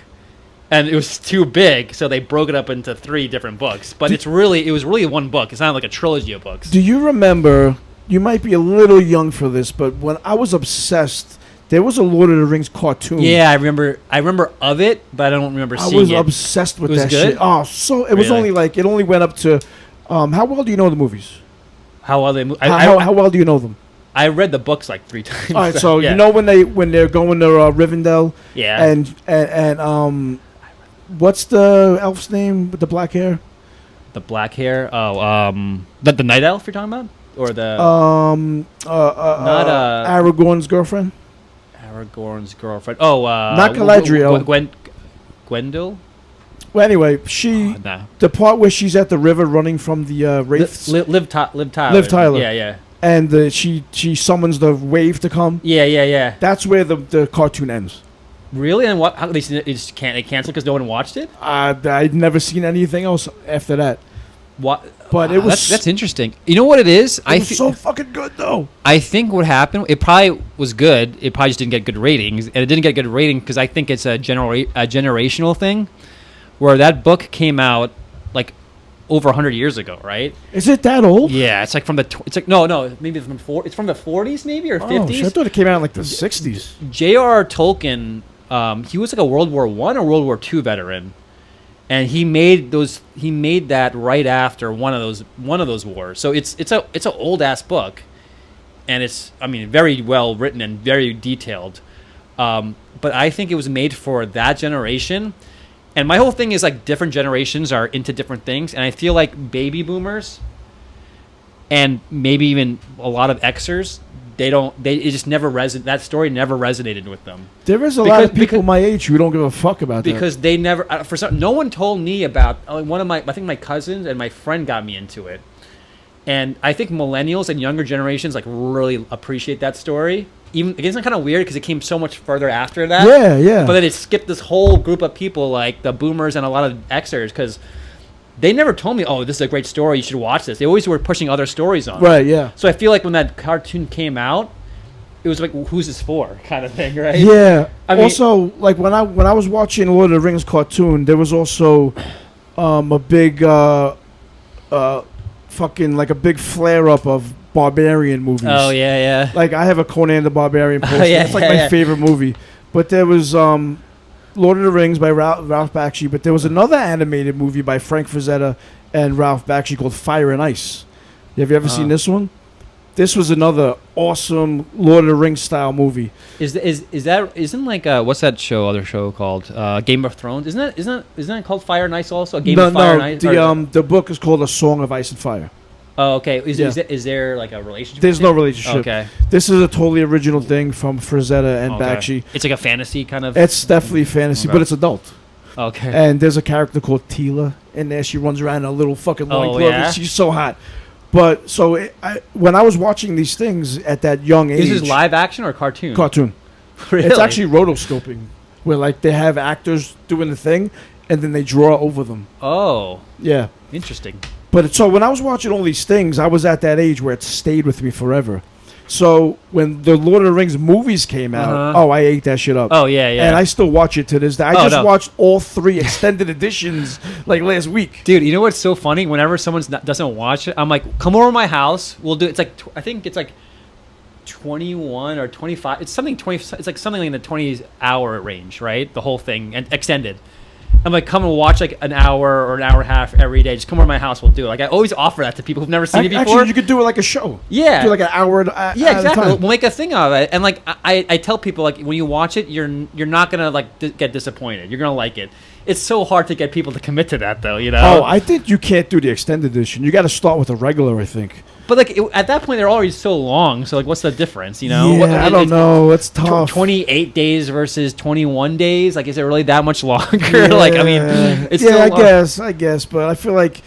and it was too big, so they broke it up into 3 different books. But it was really one book. It's not like a trilogy of books. Do you remember? You might be a little young for this, but when I was obsessed, there was a Lord of the Rings cartoon. Yeah, I remember of it, but I don't remember seeing it. I was obsessed with that good? shit. Oh, it was only like it only went up to. How well do you know the movies? How well they? How well do you know them? I read the books like 3 times. All right, so you know when they're going to Rivendell. Yeah. And what's the elf's name with the black hair? The black hair. Oh, the night elf you're talking about, or the Aragorn's girlfriend. Aragorn's girlfriend. Oh, not Galadriel. Gwendol. Well, anyway, the part where she's at the river running from the wraiths. Liv Tyler. Liv Tyler. Yeah. And she summons the wave to come. Yeah. That's where the cartoon ends. Really? And what? How they canceled because no one watched it? I'd never seen anything else after that. What? But it was that's interesting. You know what it is? It was so fucking good though. I think what happened, it probably was good. It probably just didn't get good ratings, and it didn't get good rating because I think it's a generational thing, where that book came out like over 100 years ago, right? Is it that old? Yeah, it's like from the no, maybe it's from the 40s maybe or 50s. Shit, I thought it came out in like the 60s. J.R.R. Tolkien, he was like a World War I or World War II veteran. And he made that right after one of those wars. So it's an old ass book, and it's very well written and very detailed. But I think it was made for that generation. And my whole thing is like different generations are into different things, and I feel like baby boomers and maybe even a lot of Xers, it just never that story never resonated with them. There is a lot of people my age who don't give a fuck about that. Because they never, no one told me about, I think my cousins and my friend got me into it. And I think millennials and younger generations like really appreciate that story. Even, it's kind of weird because it came so much further after that. Yeah. But then it skipped this whole group of people like the boomers and a lot of Xers because they never told me, oh, this is a great story, you should watch this. They always were pushing other stories on. Right, yeah. So I feel like when that cartoon came out, it was like, who's this for kind of thing, right? Yeah. Also, like when I was watching Lord of the Rings cartoon, there was also a big fucking like a big flare up of barbarian movies. Oh yeah. Like I have a Conan the Barbarian poster. Yeah, it's like my favorite movie. But there was Lord of the Rings by Ralph Bakshi, but there was another animated movie by Frank Frazetta and Ralph Bakshi called Fire and Ice. Have you ever seen this one? This was another awesome Lord of the Rings style movie. Isn't like what's that other show called Game of Thrones? Isn't that called Fire and Ice also? Game of Fire and Ice. The book is called A Song of Ice and Fire. Oh, okay. Is there like a relationship? There's no relationship. Okay. This is a totally original thing from Frazetta and Bakshi. It's like a fantasy kind of. It's definitely fantasy, but it's adult. Okay. And there's a character called Tila in there. She runs around in a little fucking loincloth. Yeah? She's so hot. But so when I was watching these things at that young age, is this live action or cartoon? Cartoon. Really? It's actually rotoscoping, where like they have actors doing the thing, and then they draw over them. Oh. Yeah. Interesting. But so when I was watching all these things, I was at that age where it stayed with me forever. So when the Lord of the Rings movies came out, I ate that shit up. Oh yeah. And I still watch it to this day. I just watched all 3 extended editions like last week. Dude, you know what's so funny? Whenever someone doesn't watch it, I'm like, come over to my house. We'll do. It's like I think it's like 21 or 25. It's something 20. It's like something in the 20-hour range, right? The whole thing and extended. I'm like, come and watch like an hour or an hour and a half every day. Just come over to my house. We'll do it. Like I always offer that to people who've never seen it before. Actually, you could do it like a show. Yeah, do like an hour. Yeah, exactly. We'll make a thing of it. And like I tell people, like when you watch it, you're not gonna like get disappointed. You're gonna like it. it's so hard to get people to commit to that, though. Oh, I think you can't do the extended edition. You got to start with a regular, I think. But like at that point, they're already so long. So like, what's the difference? Yeah, I don't know. It's tough. 28 days versus 21 days. Like, is it really that much longer? Yeah. Like, I mean, it's still I guess, but I feel like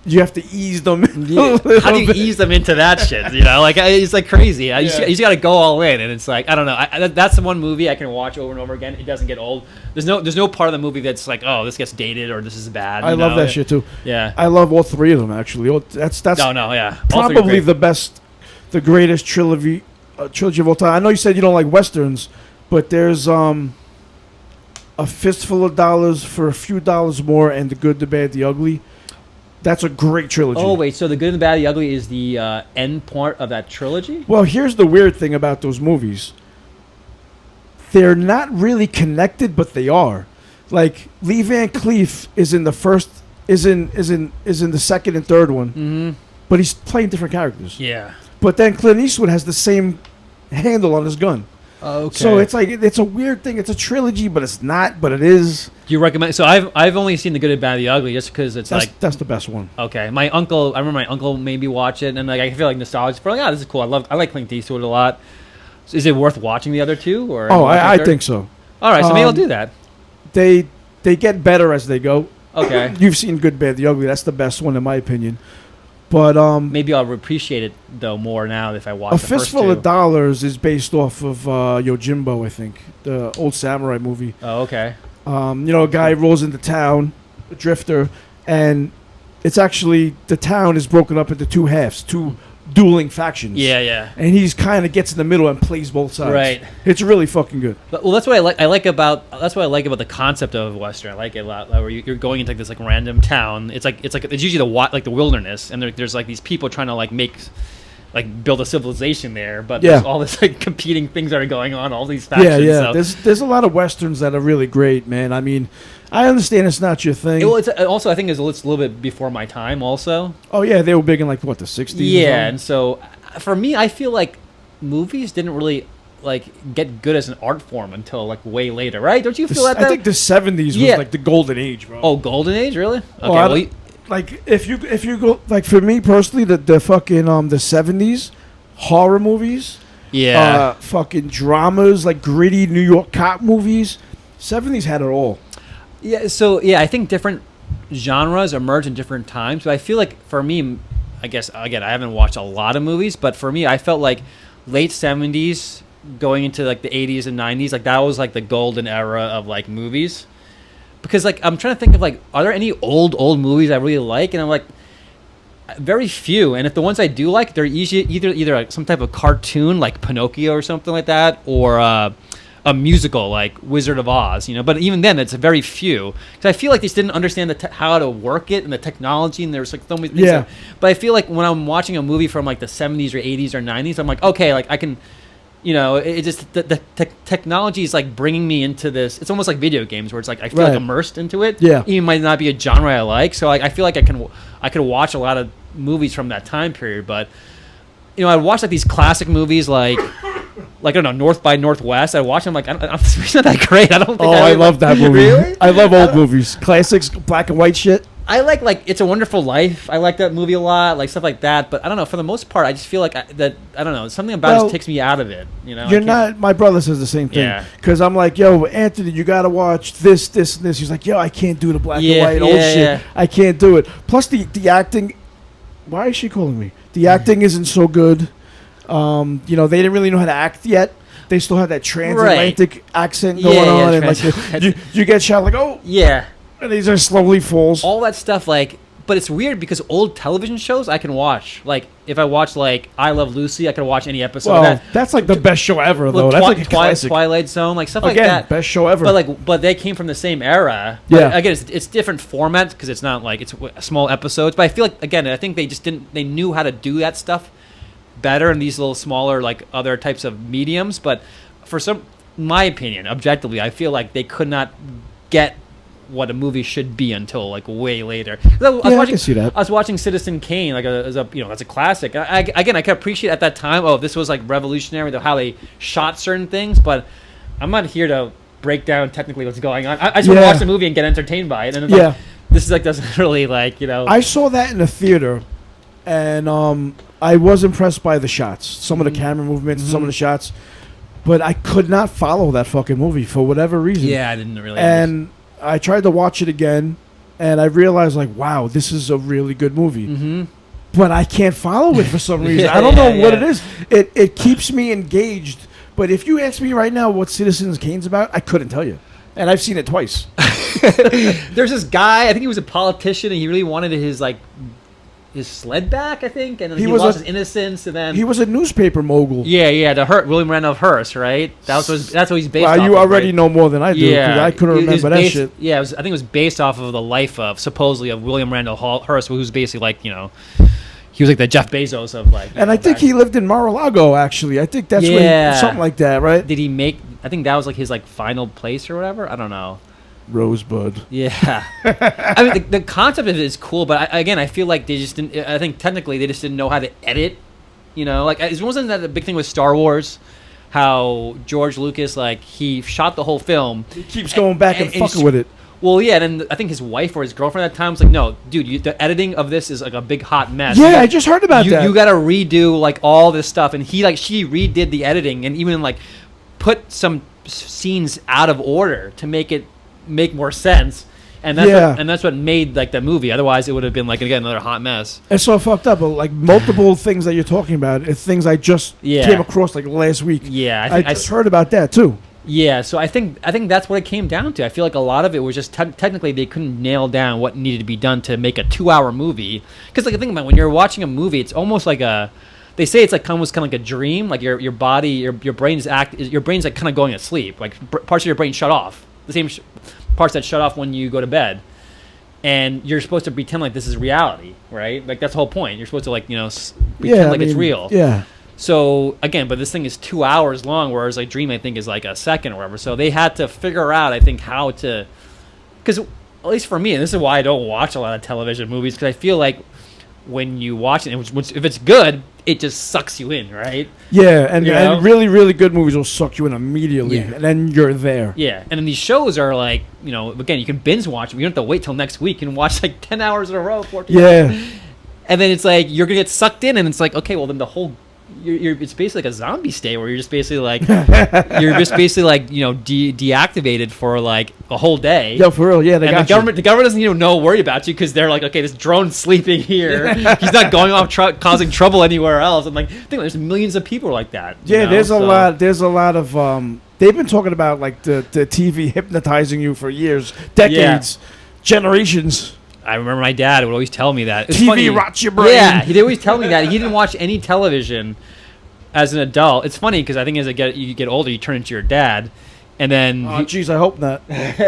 you have to ease them. How do you ease them into that shit? Like it's like crazy. You just got to go all in, and it's like I don't know. That's the one movie I can watch over and over again. It doesn't get old. There's no part of the movie that's like, oh, this gets dated or this is bad. I love that shit too. Yeah, I love all three of them actually. That's yeah, probably the best, the greatest trilogy of all time. I know you said you don't like westerns, but there's A Fistful of Dollars for a Few Dollars More and The Good, the Bad, the Ugly. That's a great trilogy. Oh, wait. So The Good, the Bad, the Ugly is the end part of that trilogy? Well, here's the weird thing about those movies. They're not really connected, but they are. Like, Lee Van Cleef is in the first, is in the second and third one, but he's playing different characters. Yeah. But then Clint Eastwood has the same handle on his gun. Okay. So it's like it's a weird thing. It's a trilogy, but it's not. But it is. Do you recommend? So I've only seen The Good, the Bad, the Ugly, just because that's the best one. Okay, I remember my uncle made me watch it, and like I feel like nostalgic for like, this is cool. I like Clint Eastwood a lot. So is it worth watching the other two? Or I think so. All right, so maybe I'll do that. They get better as they go. Okay. You've seen Good, Bad, the Ugly. That's the best one in my opinion. But maybe I'll appreciate it though more now if I watch. A Fistful of Dollars is based off of Yojimbo, I think, the old samurai movie. Oh, okay. A guy rolls into town, a drifter, and it's actually the town is broken up into two halves, two dueling factions. Yeah, yeah. And he's kind of gets in the middle and plays both sides. Right. It's really fucking good. Well, that's what I like about the concept of Western. I like it a lot. Where you're going into this like random town. It's usually the wilderness, and there's like these people trying to like build a civilization there, but there's all this like competing things that are going on, all these factions. Yeah. So. There's a lot of westerns that are really great, man. I mean, I understand it's not your thing. Well, it's also I think it's a little bit before my time, also. Oh yeah, they were big in like what, the 60s. Yeah, and so for me, I feel like movies didn't really like get good as an art form until like way later, right? Don't you feel that? I think the 70s was like the golden age, bro. Oh, golden age, really? Okay, like if you go like for me personally, the fucking the 70s horror movies, fucking dramas like gritty New York cop movies, 70s had it all. Yeah, so I think different genres emerge in different times, but I feel like for me, I guess again I haven't watched a lot of movies, but for me I felt like late 70s going into like the 80s and 90s, like that was like the golden era of like movies. Because like I'm trying to think of like, are there any old movies I really like? And I'm like, very few. And if the ones I do like, they're either like some type of cartoon like Pinocchio or something like that, or a musical like Wizard of Oz. But even then, it's very few. Because I feel like they just didn't understand how to work it and the technology, and there's like so many things. Yeah. But I feel like when I'm watching a movie from like the 70s or 80s or 90s, I'm like, okay, like I can. It just the technology is like bringing me into this. It's almost like video games where it's like I feel like immersed into it. Yeah, even might not be a genre I like. So like I feel like I could watch a lot of movies from that time period. But I watch like these classic movies like I don't know, North by Northwest. I watch them like it's not that great. I don't think. I love that movie. Really? I love old movies, classics, black and white shit. I like It's a Wonderful Life. I like that movie a lot, like stuff like that. But I don't know. For the most part, I just feel like I don't know. Something about it just takes me out of it. You're not. My brother says the same thing. Because I'm like, yo, Anthony, you gotta watch this, and this. He's like, yo, I can't do the black and white old shit. Yeah. I can't do it. Plus the acting. Why is she calling me? The acting isn't so good. They didn't really know how to act yet. They still had that transatlantic accent going on, and like you get shot like, oh yeah. And these are slowly falls. All that stuff, like, but it's weird because old television shows I can watch. Like, if I watch, like, I Love Lucy, I can watch any episode of that. That's like the best show ever, though. That's like a classic. Twilight Zone, like stuff like that. Best show ever. But they came from the same era. Yeah. Again, it's different formats because it's not like it's small episodes. But I feel like, again, I think they knew how to do that stuff better in these little smaller, like, other types of mediums. But for my opinion, objectively, I feel like they could not get what a movie should be until like way later. I can see that. I was watching Citizen Kane, like that's a classic. I can appreciate at that time. Oh, this was like revolutionary, how they shot certain things. But I'm not here to break down technically what's going on. I just want to watch the movie and get entertained by it. And it's like, this is like doesn't really like, you know. I saw that in the theater, and I was impressed by the shots, some of the camera movements, some of the shots, but I could not follow that fucking movie for whatever reason. Yeah, I didn't really. And I tried to watch it again, and I realized like, wow, this is a really good movie. Mm-hmm. But I can't follow it for some reason. I don't know what it is. It keeps me engaged. But if you ask me right now what Citizen Kane's about, I couldn't tell you. And I've seen it twice. There's this guy, I think he was a politician, and he really wanted his sled back, I think, and then he lost his innocence, and then he was a newspaper mogul. Yeah, William Randolph Hearst, right? That's what he's based off you of, already know more than I do, because I couldn't remember that shit. Yeah, I think it was based off of the life of, supposedly, of William Randolph Hearst, who's basically like, you know, he was like the Jeff Bezos of like. And I think he lived in Mar-a-Lago, actually. I think that's something like that, right? Did he make? I think that was like his like final place or whatever. I don't know. Rosebud. Yeah. I mean, the concept of it is cool, but I feel like they just didn't. I think technically they just didn't know how to edit. You know, like it wasn't that the big thing with Star Wars. How George Lucas, like, he shot the whole film. He keeps going back and fucking with it. Well, yeah, and then I think his wife or his girlfriend at the time was like, no, dude, the editing of this is like a big hot mess. Yeah, I just heard about that. You got to redo like all this stuff, and she redid the editing and even like put some scenes out of order to make it make more sense. And that's what made like the movie. Otherwise, it would have been like again another hot mess. It's so fucked up. But, like multiple things that you're talking about, it's things I just came across like last week. Yeah, I just heard about that too. Yeah, so I think that's what it came down to. I feel like a lot of it was just technically they couldn't nail down what needed to be done to make a 2-hour movie. Because like think about it, when you're watching a movie, it's almost like they say it's like almost kind of like a dream. Like your body, your brain's like kind of going to sleep. Like parts of your brain shut off. The same parts that shut off when you go to bed. And you're supposed to pretend like this is reality, right? Like that's the whole point. You're supposed to like pretend it's real. Yeah. So again, but this thing is 2 hours long, whereas like Dream I think is like a second or whatever. So they had to figure out, I think, how to, because at least for me, and this is why I don't watch a lot of television movies, because I feel like when you watch it, if it's good, it just sucks you in, right? Yeah, and really, really good movies will suck you in immediately, and then you're there. Yeah, and then these shows are like, again, you can binge watch them. You don't have to wait till next week. You can watch like 10 hours in a row, 14 hours. And then it's like you're gonna get sucked in, and it's like, okay, well then the whole. It's basically like a zombie state where you're just basically like deactivated for like a whole day. Yeah, for real. Yeah, the government doesn't even worry about you because they're like, okay, this drone's sleeping here. He's not going off causing trouble anywhere else. And like, I think there's millions of people like that. There's a lot. There's a lot of. They've been talking about like the TV hypnotizing you for years, decades, generations. I remember my dad would always tell me that. TV funny. Rots your brain. Yeah, he'd always tell me that. He didn't watch any television as an adult. It's funny because I think as you get older, you turn into your dad. And then... Oh, jeez, I hope not.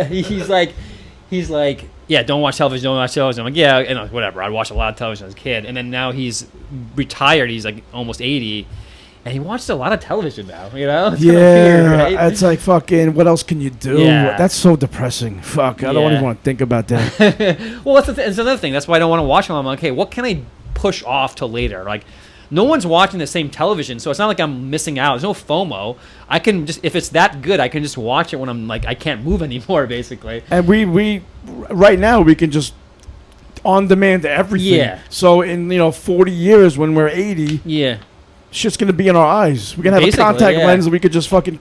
he's like, yeah, don't watch television, I'm like, yeah, and whatever. I'd watch a lot of television as a kid. And then now he's retired. He's like almost 80. And he watches a lot of television now, It's weird, right? It's like fucking, what else can you do? Yeah. That's so depressing. Fuck, I don't even want to think about that. Well, it's another thing. That's why I don't want to watch them. I'm like, okay, what can I push off to later? Like, no one's watching the same television, so it's not like I'm missing out. There's no FOMO. I can just, if it's that good, I can just watch it when I'm like, I can't move anymore, basically. And we right now, we can just on demand everything. Yeah. So in, 40 years when we're 80. Yeah. Shit's gonna be in our eyes. We're gonna have a contact lens and we could just fucking.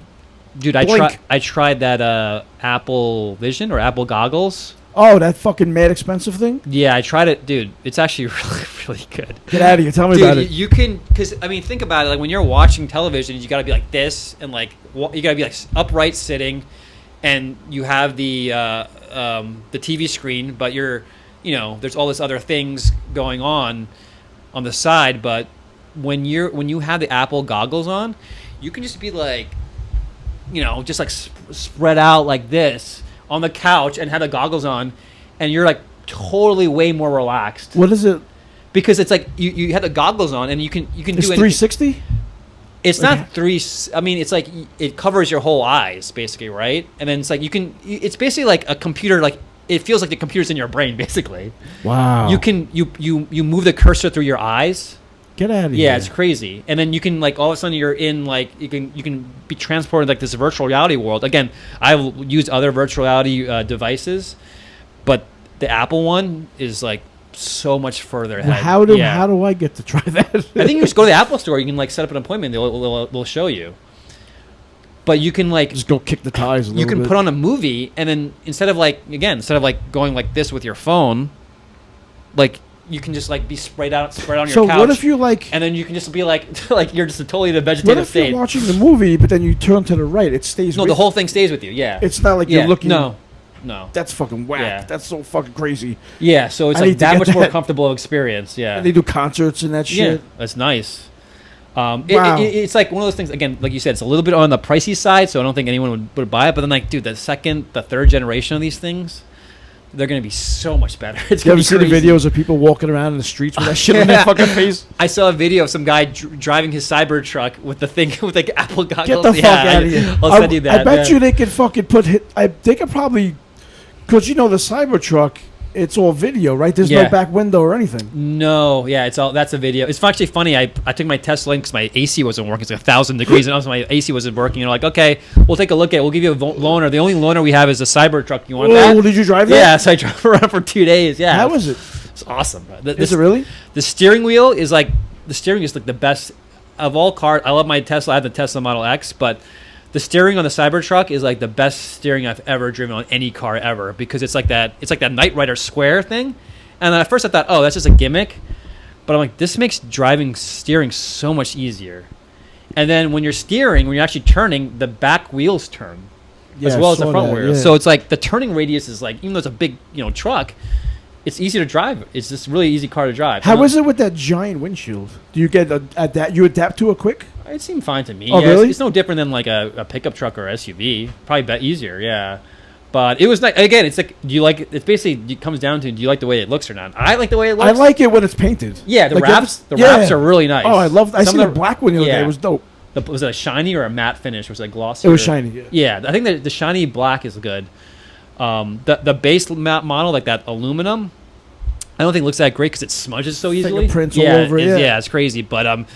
Dude, I tried that Apple Vision or Apple goggles. Oh, that fucking mad expensive thing. Yeah, I tried it, dude. It's actually really, really good. Get out of here! Tell me about it. You can, because I mean, think about it. Like when you're watching television, you gotta be like this, and like you gotta be like upright sitting, and you have the TV screen, but you're, there's all this other things going on the side, but. When you have the Apple goggles on, you can just be like, just like spread out like this on the couch and have the goggles on, and you're like totally way more relaxed. What is it? Because it's like you have the goggles on and you can do it's 360. It's not three. I mean, it's like it covers your whole eyes basically, right? And then it's like it's basically like a computer. Like it feels like the computer's in your brain basically. Wow. You move the cursor through your eyes. Get out of here. Yeah, it's crazy. And then you can like all of a sudden you're in like you can be transported like this virtual reality world. Again, I've used other virtual reality devices, but the Apple one is like so much further ahead. Well, how do I get to try that? I think you just go to the Apple store. You can like set up an appointment. They'll show you. But you can like just go kick the tires a little bit. You can put on a movie, and then instead of like going like this with your phone, like you can just like be spread out on your couch. So what if you like? And then you can just be like like you're just totally in a What vegetative if state. you're watching the movie, but then you turn to the right? It stays. No, with the whole thing stays with you. Yeah. It's not like you're looking. No. That's fucking whack. Yeah. That's so fucking crazy. Yeah, so it's I like need to that get much more that. comfortable experience. Yeah. And they do concerts and that shit. Yeah, that's nice. Wow. It's like one of those things. Again, like you said, it's a little bit on the pricey side, so I don't think anyone would buy it. But then, like, dude, the third generation of these things, they're gonna be so much better. It's You gonna ever see the crazy. videos of people walking around in the streets with that shit on their fucking face? I saw a video of some guy driving his cyber truck with the thing with like Apple goggles. Get the fuck out of here! I'll send you that. I bet you they could fucking they could probably, because the Cybertruck, it's all video, right? There's no back window or anything. No, yeah, that's a video. It's actually funny. I took my Tesla in because my AC wasn't working. It's like 1,000 degrees, and also my AC wasn't working. And they're like, okay, we'll take a look at it. We'll give you a loaner. The only loaner we have is a Cybertruck. You want that? Oh, did you drive that? Yeah, so I drove around for 2 days. Yeah. How was it? It's awesome. Is it really? The steering wheel is like the best of all cars. I love my Tesla. I have the Tesla Model X, but the steering on the Cybertruck is like the best steering I've ever driven on any car ever, because it's like that Knight Rider square thing. And at first I thought, oh, that's just a gimmick. But I'm like, this makes steering so much easier. And then when you're actually turning, the back wheels turn as well as the front wheels. Yeah. So it's like the turning radius is like, even though it's a big, truck, it's easy to drive. It's just a really easy car to drive. How is it with that giant windshield? Do you get you adapt to it quick? It seemed fine to me. Oh, yeah, really? It's no different than like a pickup truck or SUV. Probably easier, yeah. But it was like, again, it's like, do you like it? It basically comes down to, do you like the way it looks or not? I like the way it looks. I like it when it's painted. Yeah, the like wraps are really nice. Oh, I seen the black one the other day. It was dope. Was it a shiny or a matte finish? Was it glossy? It was shiny, yeah. Yeah, I think the shiny black is good. The base matte model, like that aluminum, I don't think it looks that great because it smudges so easily. Fingerprints all over it. Yeah, it's crazy. But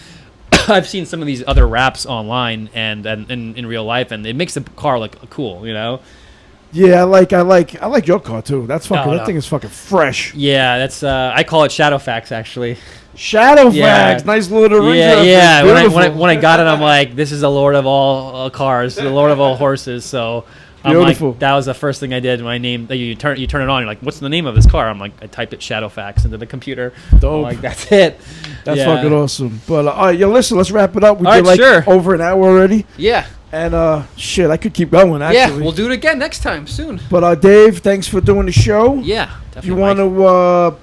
I've seen some of these other wraps online and in real life, and it makes the car look cool, Yeah, I like your car too. That's fucking. That thing is fucking fresh. Yeah, that's. I call it Shadowfax actually. Shadowfax, nice little ring. Yeah. When I got it, I'm like, this is the Lord of all cars, the Lord of all horses. So. Beautiful. Like, that was the first thing I did when I named. You turn it on. You're like, what's the name of this car? I'm like, I typed it Shadowfax into the computer. Dope. I'm like, that's it. That's fucking awesome. But all right, listen, let's wrap it up. We did over an hour already. Yeah. And shit, I could keep going. Actually. Yeah, we'll do it again next time soon. But Dave, thanks for doing the show. Yeah, definitely. If you want to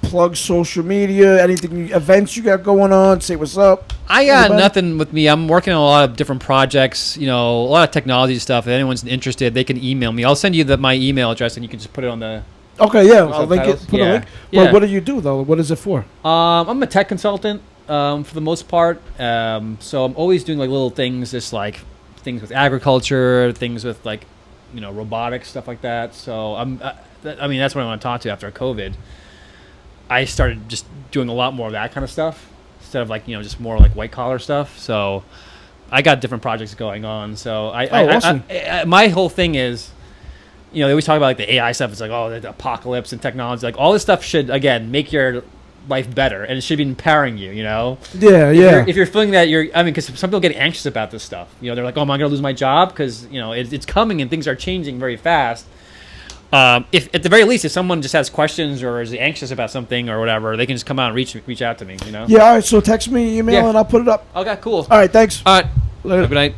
plug social media, events you got going on, say what's up. I got nothing with me. I'm working on a lot of different projects, a lot of technology stuff. If anyone's interested, they can email me. I'll send you my email address, and you can just put it on the... Okay, yeah. I'll link it. Put a link. Yeah. Well, what do you do, though? What is it for? I'm a tech consultant for the most part. So I'm always doing like little things, just like things with agriculture, things with like, robotics, stuff like that. So that's what I want to talk to after COVID. I started just doing a lot more of that kind of stuff instead of like, just more like white collar stuff. So I got different projects going on. So awesome. My whole thing is, they always talk about like the AI stuff. It's like, the apocalypse and technology, like all this stuff should, again, make your life better, and it should be empowering you, Yeah, If you're feeling that because some people get anxious about this stuff. They're like, oh, am I going to lose my job? Because, it's coming and things are changing very fast. If at the very least, if someone just has questions or is anxious about something or whatever, they can just come out and reach out to me. Yeah. All right. So text me, email, and I'll put it up. Okay. Cool. All right. Thanks. All right. Later. Good night.